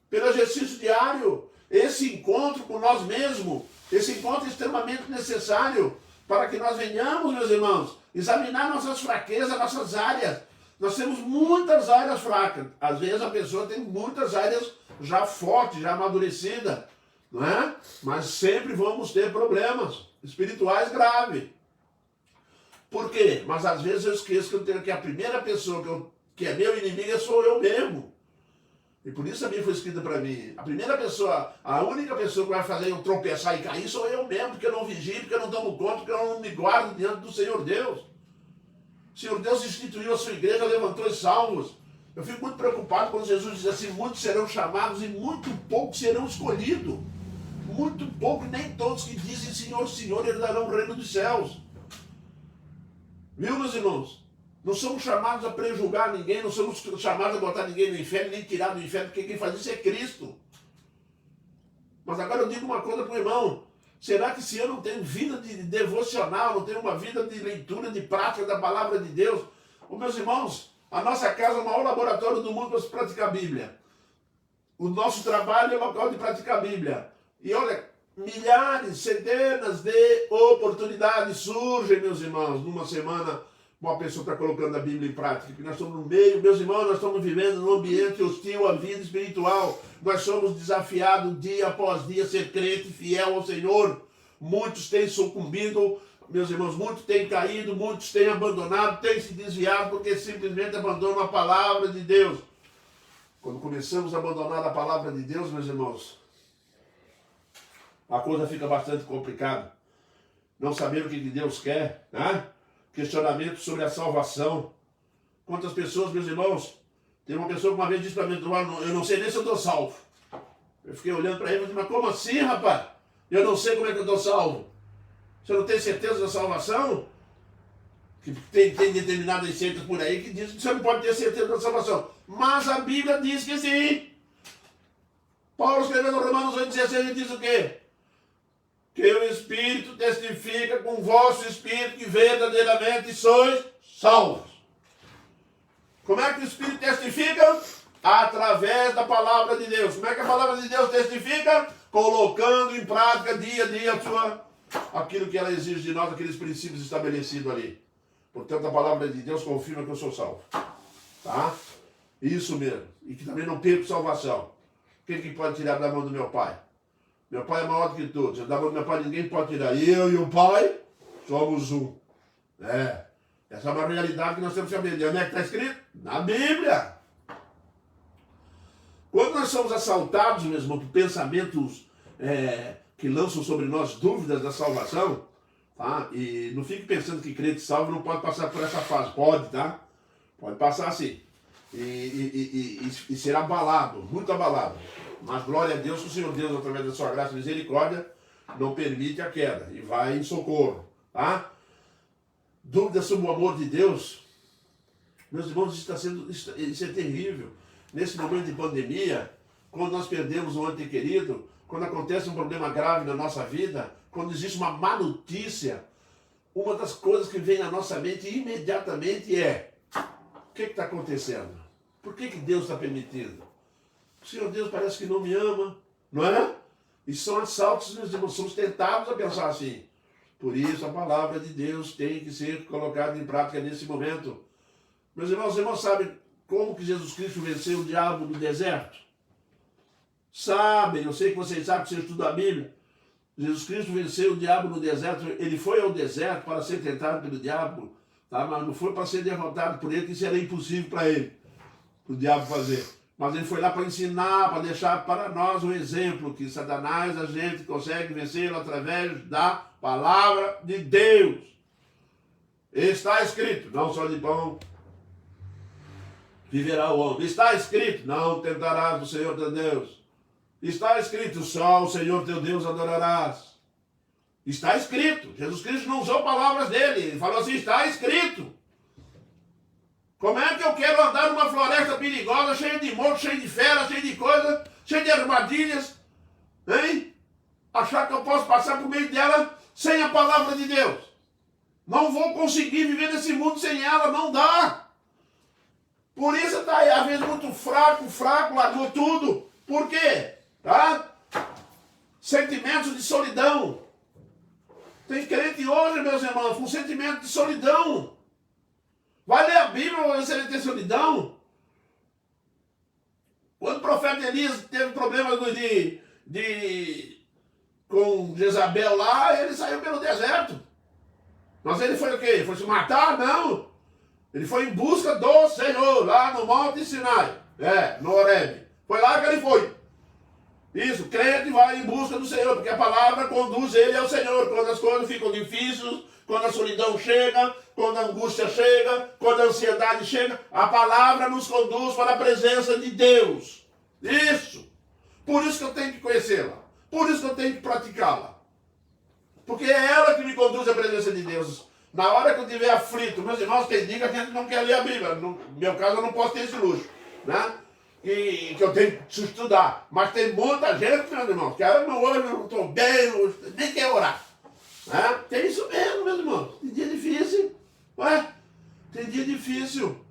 pelo exercício diário, esse encontro com nós mesmos, esse encontro extremamente necessário para que nós venhamos, meus irmãos, examinar nossas fraquezas, nossas áreas. Nós temos muitas áreas fracas. Às vezes a pessoa tem muitas áreas já fortes, já amadurecidas, não é? Mas sempre vamos ter problemas espirituais graves. Por quê? Mas às vezes eu esqueço que a primeira pessoa que é meu inimigo sou eu mesmo. E por isso a Bíblia foi escrita para mim. A primeira pessoa, a única pessoa que vai fazer eu tropeçar e cair sou eu mesmo, porque eu não vigio, porque eu não tomo conta, porque eu não me guardo diante do Senhor Deus. O Senhor Deus instituiu a sua igreja, levantou os salvos. Eu fico muito preocupado quando Jesus diz assim, muitos serão chamados e muito poucos serão escolhidos. Muito pouco, nem todos que dizem Senhor, Senhor, herdarão o reino dos céus. Viu, meus irmãos? Não somos chamados a prejulgar ninguém, não somos chamados a botar ninguém no inferno, nem tirar do inferno, porque quem faz isso é Cristo. Mas agora eu digo uma coisa para o irmão, será que se eu não tenho vida de devocional, não tenho uma vida de leitura, de prática da palavra de Deus? Ô, meus irmãos, a nossa casa é o maior laboratório do mundo para se praticar a Bíblia. O nosso trabalho é local de praticar a Bíblia. E olha, milhares, centenas de oportunidades surgem, meus irmãos, numa semana. Uma pessoa está colocando a Bíblia em prática, que nós estamos no meio, meus irmãos, nós estamos vivendo num ambiente hostil à vida espiritual. Nós somos desafiados dia após dia a ser crente, fiel ao Senhor. Muitos têm sucumbido, meus irmãos, muitos têm caído, muitos têm abandonado, têm se desviado porque simplesmente abandonam a palavra de Deus. Quando começamos a abandonar a palavra de Deus, meus irmãos, a coisa fica bastante complicada. Não saber o que Deus quer, né? Questionamento sobre a salvação. Quantas pessoas, meus irmãos, tem uma pessoa que uma vez disse para mim, eu não sei nem se eu estou salvo. Eu fiquei olhando para ele e falei, mas como assim, rapaz? Eu não sei como é que eu estou salvo. Você não tem certeza da salvação? Que tem determinadas seitas por aí que dizem que você não pode ter certeza da salvação. Mas a Bíblia diz que sim. Paulo escrevendo no Romanos 8,16, ele diz o quê? Que o Espírito testifica com o vosso Espírito que verdadeiramente sois salvos. Como é que o Espírito testifica? Através da palavra de Deus. Como é que a palavra de Deus testifica? colocando em prática dia a dia aquilo que ela exige de nós, aqueles princípios estabelecidos ali. Portanto, a palavra de Deus confirma que eu sou salvo. Tá? Isso mesmo. E que também não perco salvação. Quem que pode tirar da mão do meu pai? Meu pai é maior do que todos. Da mão do meu pai ninguém pode tirar. Eu e o pai somos um. Essa é uma realidade que nós temos que saber. Onde é que está escrito? Na Bíblia. Quando nós somos assaltados, mesmo, por pensamentos que lançam sobre nós dúvidas da salvação, tá? E não fique pensando que crente salvo não pode passar por essa fase. Pode, tá? Pode passar sim. E será abalado, muito abalado. Mas glória a Deus que o Senhor Deus, através da sua graça e misericórdia, não permite a queda e vai em socorro. Tá? Dúvida sobre o amor de Deus, meus irmãos, isso é terrível. Nesse momento de pandemia, quando nós perdemos um ente querido, quando acontece um problema grave na nossa vida, quando existe uma má notícia, uma das coisas que vem na nossa mente imediatamente é: o que está acontecendo? Por que Deus está permitindo? O Senhor Deus parece que não me ama, não é? E são assaltos, meus irmãos, somos tentados a pensar assim. Por isso a palavra de Deus tem que ser colocada em prática nesse momento. Meus irmãos, os irmãos sabem como que Jesus Cristo venceu o diabo no deserto? Sabem, eu sei que vocês sabem que vocês estudam a Bíblia. Jesus Cristo venceu o diabo no deserto. Ele foi ao deserto para ser tentado pelo diabo, tá? Mas não foi para ser derrotado por ele, que isso era impossível para ele, o diabo fazer. Mas ele foi lá para ensinar, para deixar para nós um exemplo que Satanás, a gente consegue vencê-lo através da palavra de Deus. Está escrito: não só de pão viverá o homem. Está escrito: não tentarás o Senhor teu Deus. Está escrito: só o Senhor teu Deus adorarás. Está escrito. Jesus Cristo não usou palavras dele. Ele falou assim: está escrito. Como é que eu quero andar numa floresta perigosa, cheia de monstros, cheia de feras, cheia de coisas, cheia de armadilhas, hein? Achar que eu posso passar por meio dela sem a palavra de Deus? Não vou conseguir viver nesse mundo sem ela, não dá. Por isso está aí, às vezes, muito fraco, largou tudo. Por quê? Tá? Sentimentos de solidão. Tem crente hoje, meus irmãos, com sentimento de solidão. Vai ler a Bíblia, você vai ter solidão. Quando o profeta Elias teve problemas com Jezabel lá, ele saiu pelo deserto. Mas ele foi o quê? Ele foi se matar? Não. Ele foi em busca do Senhor, lá no Monte Sinai. No Horebe. Foi lá que ele foi. Isso, crente vai em busca do Senhor, porque a palavra conduz ele ao Senhor. Quando as coisas ficam difíceis, quando a solidão chega, quando a angústia chega, quando a ansiedade chega, a palavra nos conduz para a presença de Deus. Isso. Por isso que eu tenho que conhecê-la. Por isso que eu tenho que praticá-la. Porque é ela que me conduz à presença de Deus. Na hora que eu estiver aflito, meus irmãos, tem dia que a gente não quer ler a Bíblia. No meu caso, eu não posso ter esse luxo, né? Que eu tenho que estudar. Mas tem muita gente, meus irmãos, que hoje eu não estou bem, nem quer orar. Né? Tem isso mesmo, meus irmãos. Tem dia difícil. Tem dia difícil.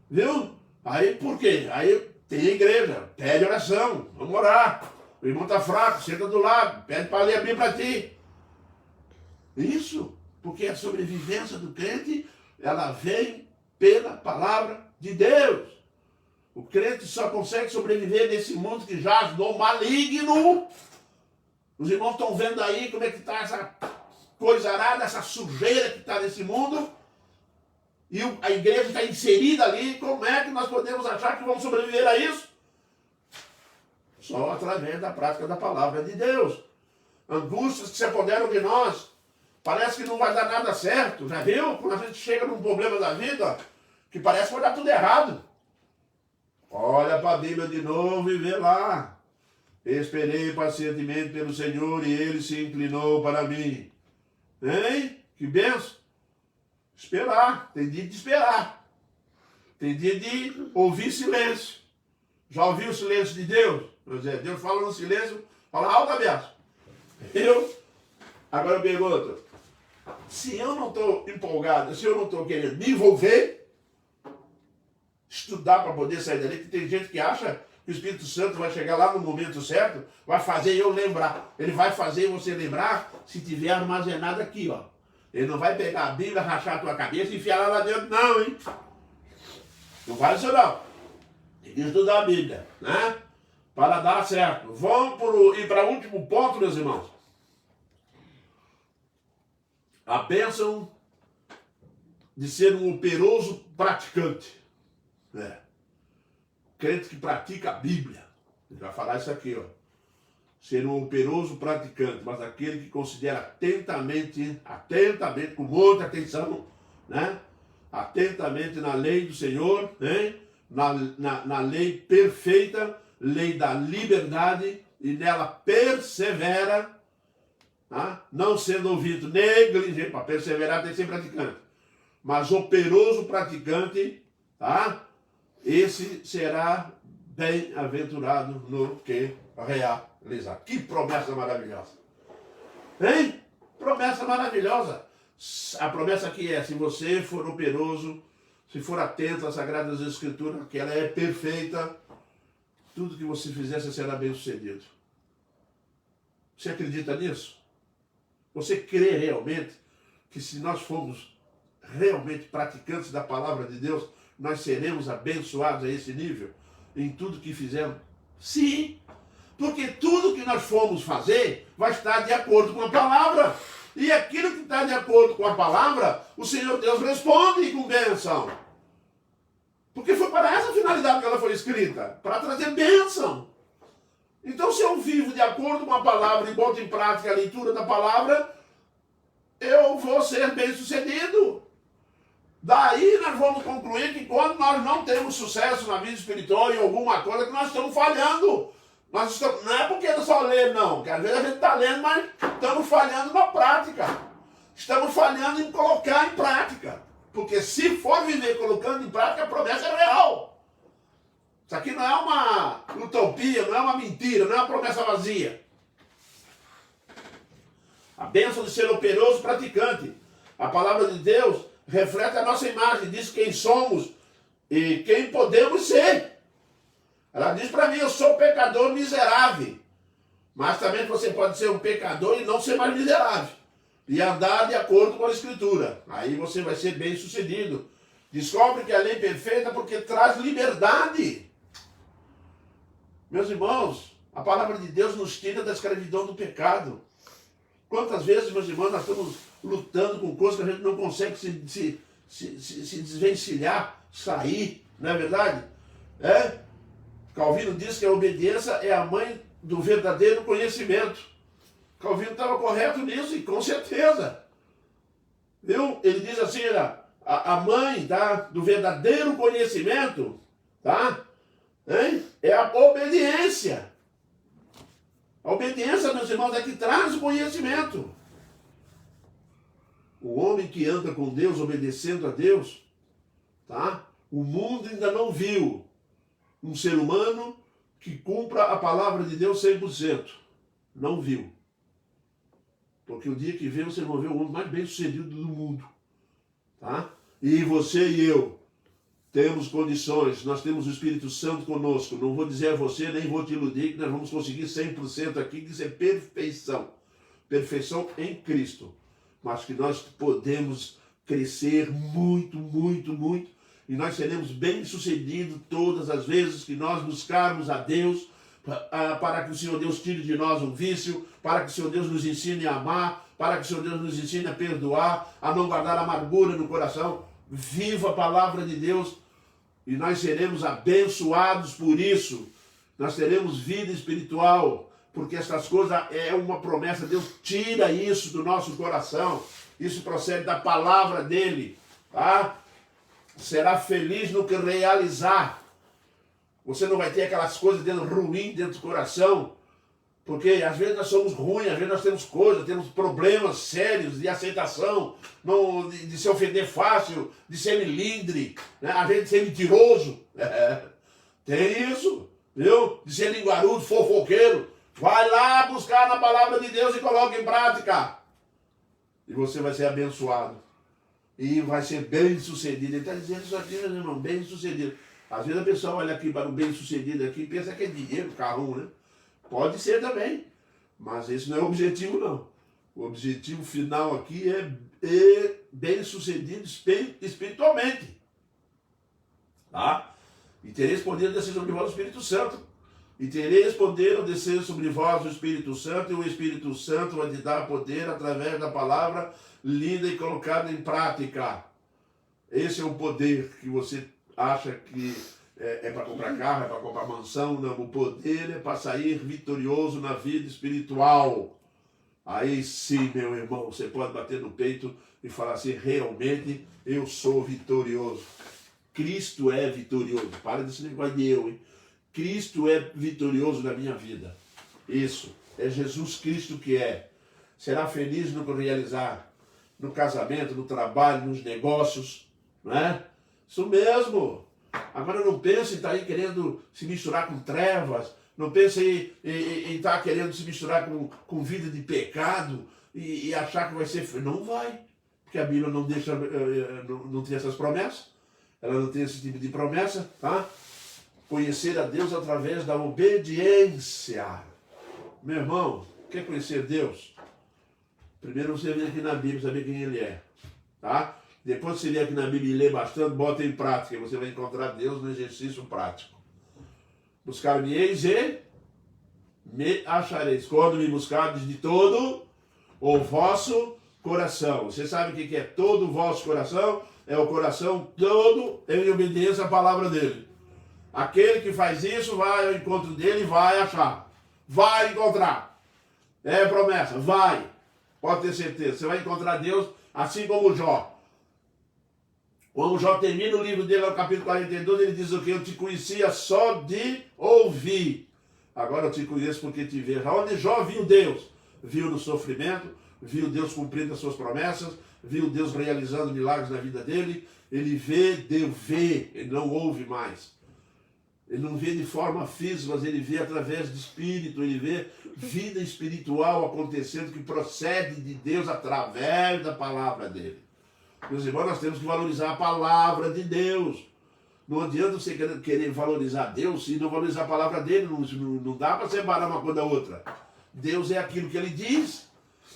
Viu? Aí por quê? Aí tem a igreja, pede oração, vamos orar. O irmão está fraco, senta do lado, pede para ler a Bíblia para ti. Isso, porque a sobrevivência do crente, ela vem pela palavra de Deus. O crente só consegue sobreviver nesse mundo que jaz no maligno. Os irmãos estão vendo aí como é que está essa coisa arada, essa sujeira que está nesse mundo. E a igreja está inserida ali. Como é que nós podemos achar que vamos sobreviver a isso? Só através da prática da palavra de Deus. Angústias que se apoderam de nós. Parece que não vai dar nada certo. Já viu? Quando a gente chega num problema da vida, que parece que vai dar tudo errado. Olha para a Bíblia de novo e vê lá. Esperei pacientemente pelo Senhor e Ele se inclinou para mim. Hein? Que benção. Esperar. Tem dia de esperar. Tem dia de ouvir silêncio. Já ouviu o silêncio de Deus? Deus fala no silêncio, fala alto aberto. Agora eu pergunto, se eu não estou empolgado, se eu não estou querendo me envolver, estudar para poder sair dali, que tem gente que acha que o Espírito Santo vai chegar lá no momento certo, vai fazer eu lembrar. Ele vai fazer você lembrar se tiver armazenado aqui, ó. Ele não vai pegar a Bíblia, rachar a tua cabeça e enfiar ela lá dentro, não, hein? Não faz isso não. Tem que estudar a Bíblia, né? Para dar certo. Vamos ir para o último ponto, meus irmãos. A bênção de ser um operoso praticante. Crente que pratica a Bíblia. Ele vai falar isso aqui, ó. Ser um operoso praticante, mas aquele que considera atentamente, com muita atenção, né? Atentamente na lei do Senhor, né? Na lei perfeita, lei da liberdade, e nela persevera, tá? Não sendo ouvido negligente, para perseverar tem que ser praticante, mas operoso praticante, tá? Esse será bem-aventurado no que realizar. Que promessa maravilhosa! Hein? Promessa maravilhosa. A promessa aqui é, se você for operoso, se for atento às Sagradas Escrituras, que ela é perfeita, tudo que você fizer, você será bem-sucedido. Você acredita nisso? Você crê realmente que se nós formos realmente praticantes da palavra de Deus, nós seremos abençoados a esse nível? Em tudo que fizermos? Sim! Porque tudo que nós formos fazer vai estar de acordo com a palavra. E aquilo que está de acordo com a palavra, o Senhor Deus responde com bênção. Porque foi para essa finalidade que ela foi escrita, para trazer bênção. Então, se eu vivo de acordo com a palavra e boto em prática a leitura da palavra, eu vou ser bem-sucedido. Daí nós vamos concluir que quando nós não temos sucesso na vida espiritual em alguma coisa, que nós estamos falhando. Não é porque é só ler, não. Porque às vezes a gente está lendo, mas estamos falhando na prática. Estamos falhando em colocar em prática. Porque se for viver colocando em prática, a promessa é real. Isso aqui não é uma utopia, não é uma mentira, não é uma promessa vazia. A bênção de ser operoso praticante. A palavra de Deus reflete a nossa imagem, diz quem somos e quem podemos ser. Ela diz para mim, eu sou pecador miserável. Mas também você pode ser um pecador e não ser mais miserável. E andar de acordo com a Escritura. Aí você vai ser bem sucedido. Descobre que a lei é perfeita porque traz liberdade. Meus irmãos, a palavra de Deus nos tira da escravidão do pecado. Quantas vezes, meus irmãos, nós estamos lutando com coisas que a gente não consegue se desvencilhar, sair, não é verdade? Calvino diz que a obediência é a mãe do verdadeiro conhecimento. Calvino estava correto nisso, e com certeza. Viu? Ele diz assim, a mãe, tá, do verdadeiro conhecimento, tá? Hein? É a obediência. A obediência, meus irmãos, é que traz o conhecimento. O homem que anda com Deus, obedecendo a Deus, tá? O mundo ainda não viu um ser humano que cumpra a palavra de Deus 100%. Não viu. Porque o dia que vem você vai ver o homem mais bem sucedido do mundo. Tá? E você e eu temos condições, nós temos o Espírito Santo conosco. Não vou dizer a você, nem vou te iludir que nós vamos conseguir 100% aqui, que isso é perfeição. Perfeição em Cristo. Mas que nós podemos crescer muito, muito, muito. E nós seremos bem-sucedidos todas as vezes que nós buscarmos a Deus, para que o Senhor Deus tire de nós um vício, para que o Senhor Deus nos ensine a amar, para que o Senhor Deus nos ensine a perdoar, a não guardar amargura no coração. Viva a palavra de Deus e nós seremos abençoados por isso. Nós teremos vida espiritual, porque essas coisas é uma promessa. Deus tira isso do nosso coração. Isso procede da palavra dele, tá? Será feliz no que realizar. Você não vai ter aquelas coisas ruins dentro do coração, porque às vezes nós somos ruins, às vezes nós temos coisas, temos problemas sérios de aceitação, de se ofender fácil, de ser melindre, né? Às vezes de ser mentiroso. Tem isso, viu? De ser linguarudo, fofoqueiro. Vai lá buscar na palavra de Deus e coloca em prática. E você vai ser abençoado. E vai ser bem sucedido. Ele está dizendo isso aqui, meu irmão, bem sucedido. Às vezes a pessoa olha aqui para o bem-sucedido aqui e pensa que é dinheiro, carro, né? Pode ser também, mas esse não é o objetivo, não. O objetivo final aqui é bem-sucedido espiritualmente. Tá? E tereis poder de descer sobre vós o Espírito Santo. E tereis poder ao descer sobre vós o Espírito Santo, e o Espírito Santo vai te dar poder através da palavra lida e colocada em prática. Esse é o poder que você acha que é para comprar carro, é para comprar mansão. Não, o poder é para sair vitorioso na vida espiritual. Aí sim, meu irmão, você pode bater no peito e falar assim, realmente eu sou vitorioso. Cristo é vitorioso. Para desse negócio de eu, hein? Cristo é vitorioso na minha vida. Isso, é Jesus Cristo que é. Será feliz no que realizar, no casamento, no trabalho, nos negócios, não é? Isso mesmo. Agora não pense em estar aí querendo se misturar com trevas, não pense em estar querendo se misturar com vida de pecado e achar que vai ser... Não vai, porque a Bíblia não deixa, não tem essas promessas, ela não tem esse tipo de promessa, tá? Conhecer a Deus através da obediência. Meu irmão, quer conhecer Deus? Primeiro você vem aqui na Bíblia saber quem Ele é, tá? Depois você vem aqui na Bíblia e lê bastante, bota em prática, você vai encontrar Deus no exercício prático. Buscar-me-eis e me achareis. Quando me buscardes de todo o vosso coração. Você sabe o que é todo o vosso coração? É o coração todo em obediência à palavra dele. Aquele que faz isso vai ao encontro dele e vai achar. Vai encontrar. É promessa, vai. Pode ter certeza. Você vai encontrar Deus assim como Jó. Quando Jó termina o livro dele, no capítulo 42, ele diz o que? Eu te conhecia só de ouvir. Agora eu te conheço porque te vejo. Onde Jó viu Deus? Viu no sofrimento, viu Deus cumprindo as suas promessas, viu Deus realizando milagres na vida dele. Ele vê, Deus vê, ele não ouve mais. Ele não vê de forma física, mas ele vê através de espírito, ele vê vida espiritual acontecendo que procede de Deus através da palavra dele. Meus irmãos, nós temos que valorizar a palavra de Deus. Não adianta você querer valorizar Deus e não valorizar a palavra dele. Não dá para separar uma coisa da outra. Deus é aquilo que ele diz.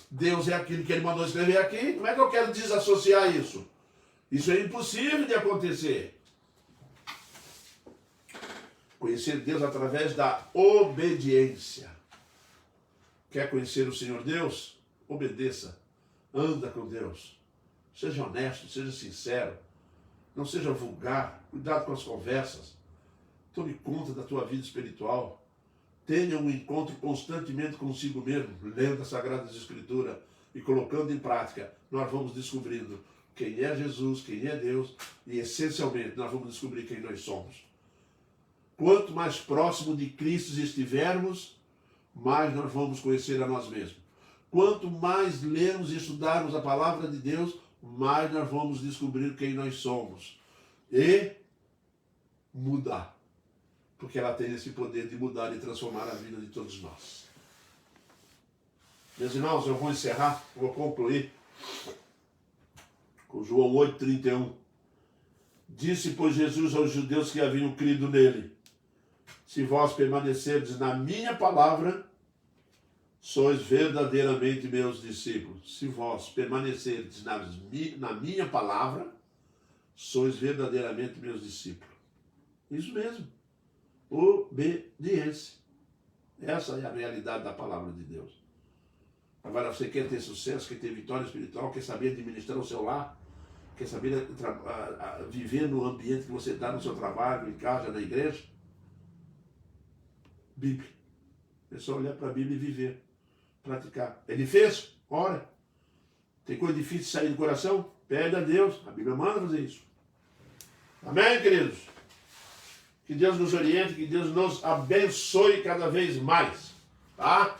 Deus é aquilo que ele mandou escrever aqui. Como é que eu quero desassociar isso? Isso é impossível de acontecer. Conhecer Deus através da obediência. Quer conhecer o Senhor Deus? Obedeça. Anda com Deus. Seja honesto, seja sincero. Não seja vulgar. Cuidado com as conversas. Tome conta da tua vida espiritual. Tenha um encontro constantemente consigo mesmo, lendo as Sagradas Escrituras e colocando em prática. Nós vamos descobrindo quem é Jesus, quem é Deus e, essencialmente, nós vamos descobrir quem nós somos. Quanto mais próximo de Cristo estivermos, mais nós vamos conhecer a nós mesmos. Quanto mais lermos e estudarmos a palavra de Deus, mais nós vamos descobrir quem nós somos. E mudar. Porque ela tem esse poder de mudar e transformar a vida de todos nós. Meus irmãos, eu vou encerrar, vou concluir com João 8,31. Disse, pois, Jesus aos judeus que haviam crido nele: se vós permanecerdes na minha palavra, sois verdadeiramente meus discípulos. Se vós permanecerdes na minha palavra, sois verdadeiramente meus discípulos. Isso mesmo. Obediência. Essa é a realidade da palavra de Deus. Agora, você quer ter sucesso, quer ter vitória espiritual, quer saber administrar o seu lar, quer saber viver no ambiente que você está no seu trabalho, em casa, na igreja? Bíblia. É só olhar para a Bíblia e viver, praticar. É difícil? Ora. Tem coisa difícil de sair do coração? Pede a Deus. A Bíblia manda fazer isso. Amém, queridos? Que Deus nos oriente, que Deus nos abençoe cada vez mais. Tá?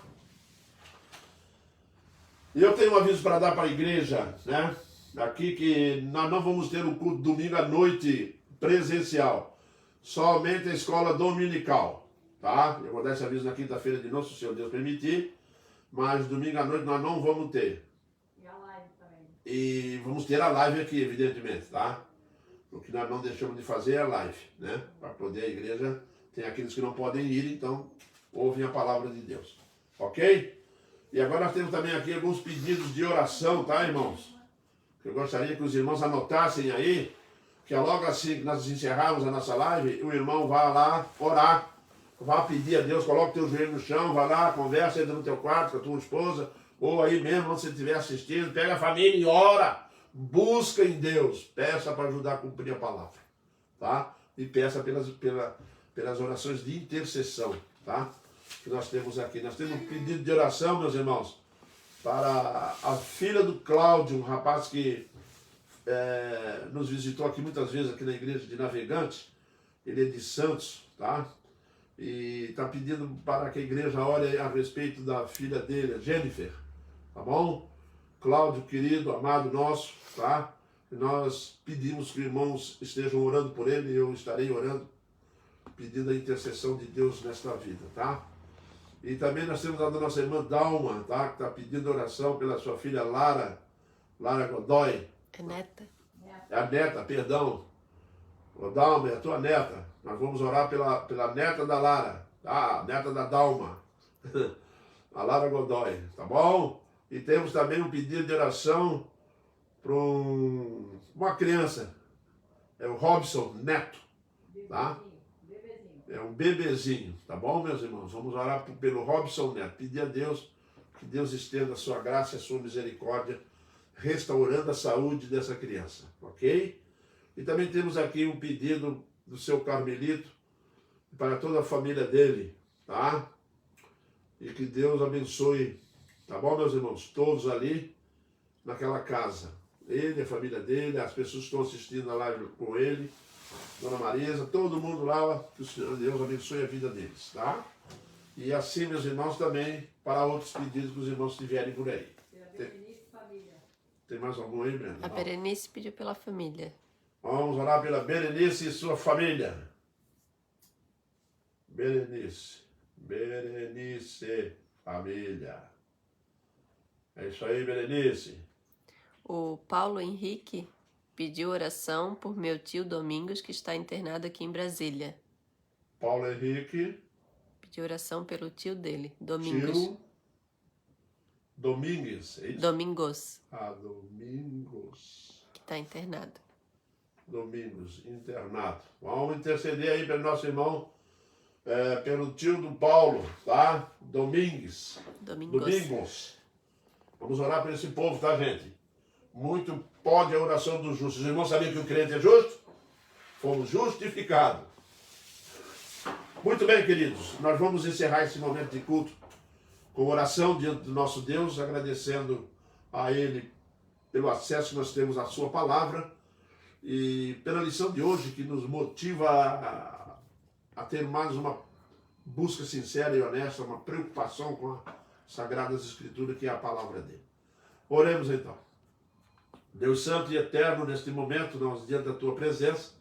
E eu tenho um aviso para dar para a igreja, né? Aqui que nós não vamos ter um culto domingo à noite presencial. Somente a escola dominical. Tá? Eu vou dar esse aviso na quinta-feira de novo, se o Senhor Deus permitir. Mas domingo à noite nós não vamos ter. E a live também. E vamos ter a live aqui, evidentemente, tá? O que nós não deixamos de fazer é live, né? Para poder a igreja, tem aqueles que não podem ir, então ouvem a palavra de Deus. Ok? E agora nós temos também aqui alguns pedidos de oração, tá, irmãos? Eu gostaria que os irmãos anotassem aí, que logo assim que nós encerrarmos a nossa live, o irmão vá lá orar, vá pedir a Deus, coloque teu joelho no chão, vá lá, conversa, entra no teu quarto com a tua esposa, ou aí mesmo, onde você estiver assistindo, pega a família e ora, busca em Deus, peça para ajudar a cumprir a palavra, tá? E peça pelas orações de intercessão, tá? Que nós temos aqui. Nós temos um pedido de oração, meus irmãos, para a filha do Cláudio, um rapaz que nos visitou aqui muitas vezes aqui na igreja de Navegantes. Ele é de Santos, tá? E está pedindo para que a igreja ore a respeito da filha dele, a Jennifer, tá bom? Cláudio, querido, amado nosso, tá? E nós pedimos que os irmãos estejam orando por ele, e eu estarei orando, pedindo a intercessão de Deus nesta vida, tá? E também nós temos a nossa irmã Dalma, tá? Que está pedindo oração pela sua filha Lara Godoy. É neta? É a neta, perdão. Ô Dalma, é a tua neta. Nós vamos orar pela neta da Lara, tá? A neta da Dalma. A Lara Godoy, tá bom? E temos também um pedido de oração para uma criança. É o Robson Neto, tá? É um bebezinho, tá bom, meus irmãos? Vamos orar pelo Robson Neto. Pedir a Deus que Deus estenda a sua graça e a sua misericórdia, restaurando a saúde dessa criança, ok? E também temos aqui um pedido do seu Carmelito para toda a família dele, tá? E que Deus abençoe, tá bom, meus irmãos? Todos ali naquela casa. Ele, a família dele, as pessoas que estão assistindo a live com ele, Dona Marisa, todo mundo lá, que o Senhor Deus abençoe a vida deles, tá? E assim, meus irmãos, também para outros pedidos que os irmãos tiverem por aí. Tem mais algum aí, Brenda? A Berenice pediu pela família. Vamos orar pela Berenice e sua família. Berenice, família. É isso aí, Berenice. O Paulo Henrique pediu oração por meu tio Domingos, que está internado aqui em Brasília. Paulo Henrique. Pediu oração pelo tio dele, Domingos. Tio Domingues, é isso? Domingos. Ah, Domingos. Que está internado. Domingos, internado. Vamos interceder aí pelo nosso irmão, pelo tio do Paulo, tá? Domingos. Vamos orar por esse povo, tá, gente? Muito pode a oração dos justos. Os irmãos sabiam que o crente é justo? Fomos justificados. Muito bem, queridos. Nós vamos encerrar esse momento de culto com oração diante do nosso Deus, agradecendo a Ele pelo acesso que nós temos à sua palavra e pela lição de hoje que nos motiva a ter mais uma busca sincera e honesta, uma preocupação com as Sagradas Escrituras, que é a palavra dele. Oremos então. Deus Santo e Eterno, neste momento, nós diante da Tua presença,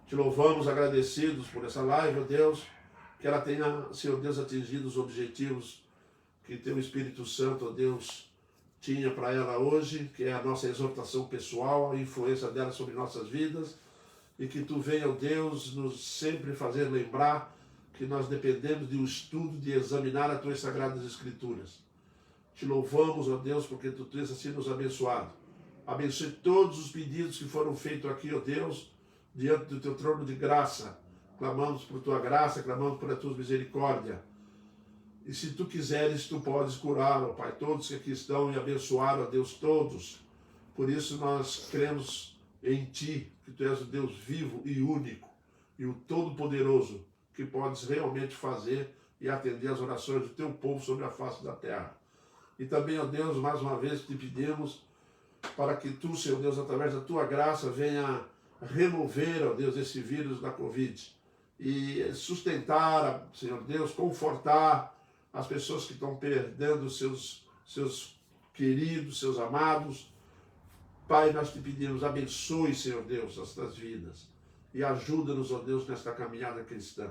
te louvamos agradecidos por essa live, ó Deus, que ela tenha, Senhor Deus, atingido os objetivos que Teu Espírito Santo, ó Deus, tinha para ela hoje, que é a nossa exortação pessoal, a influência dela sobre nossas vidas, e que Tu venha, ó Deus, nos sempre fazer lembrar que nós dependemos de um estudo, de examinar as Tuas Sagradas Escrituras. Te louvamos, ó Deus, porque Tu tens assim nos abençoado. Abençoe todos os pedidos que foram feitos aqui, ó Deus, diante do Teu trono de graça. Clamamos por Tua graça, clamamos por a Tua misericórdia. E se Tu quiseres, Tu podes curar, ó Pai, todos que aqui estão e abençoar, ó Deus, todos. Por isso nós cremos em Ti, que Tu és o Deus vivo e único, e o Todo-Poderoso, que podes realmente fazer e atender as orações do Teu povo sobre a face da terra. E também, ó Deus, mais uma vez te pedimos para que Tu, Senhor Deus, através da Tua graça, venha remover, ó Deus, esse vírus da Covid e sustentar, Senhor Deus, confortar as pessoas que estão perdendo seus queridos, seus amados. Pai, nós te pedimos, abençoe, Senhor Deus, estas vidas e ajuda-nos, ó Deus, nesta caminhada cristã,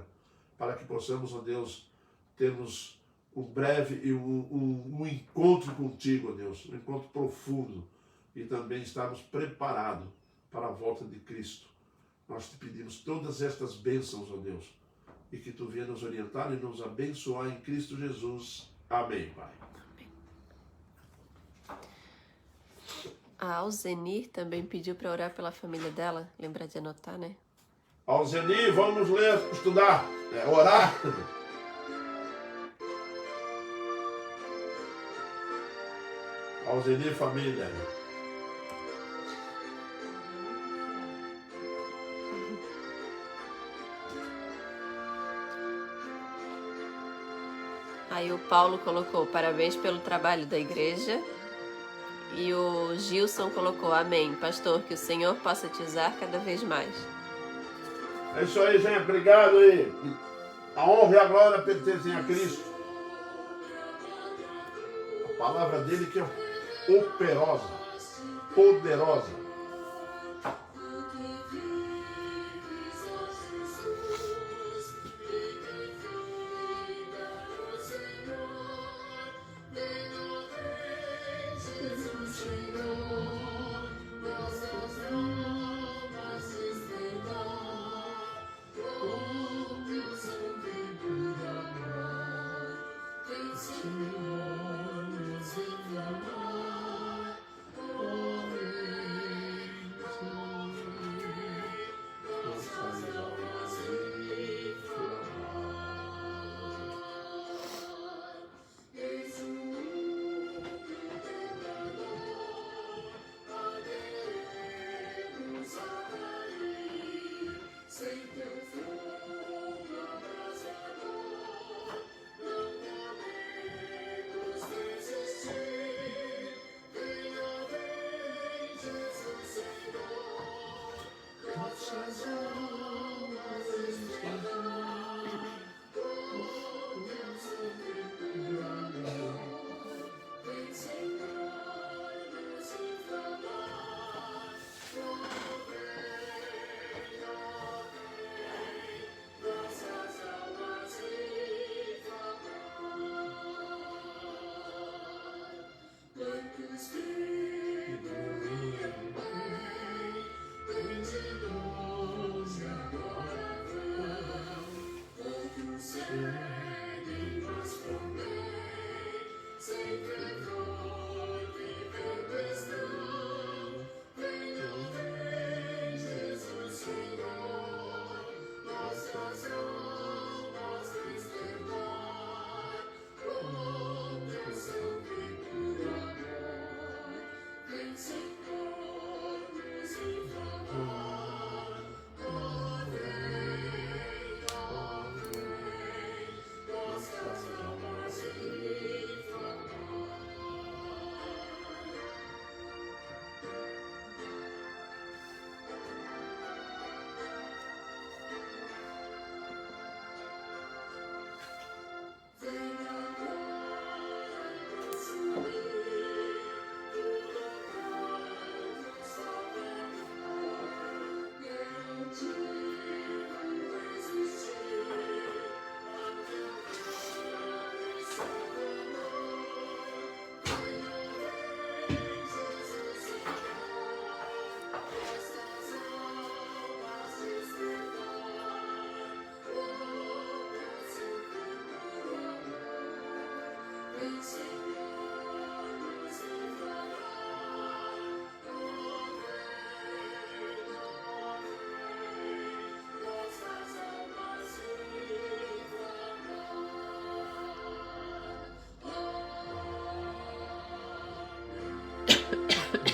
para que possamos, ó Deus, termos um breve e um encontro contigo, ó Deus, um encontro profundo, e também estarmos preparados para a volta de Cristo, nós te pedimos todas estas bênçãos, ó Deus, e que tu venha nos orientar e nos abençoar em Cristo Jesus. Amém, Pai. A Alzenir também pediu para orar pela família dela. Lembrar de anotar, né? Alzenir, vamos ler, estudar, orar. Alzenir, família. Aí o Paulo colocou parabéns pelo trabalho da igreja. E o Gilson colocou amém. Pastor, que o Senhor possa te usar cada vez mais. É isso aí, gente. Obrigado aí. A honra e a glória pertencem a Cristo. A palavra dele que é operosa, poderosa.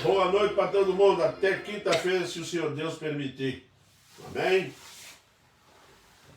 Boa noite para todo mundo. Até quinta-feira, se o Senhor Deus permitir. Amém?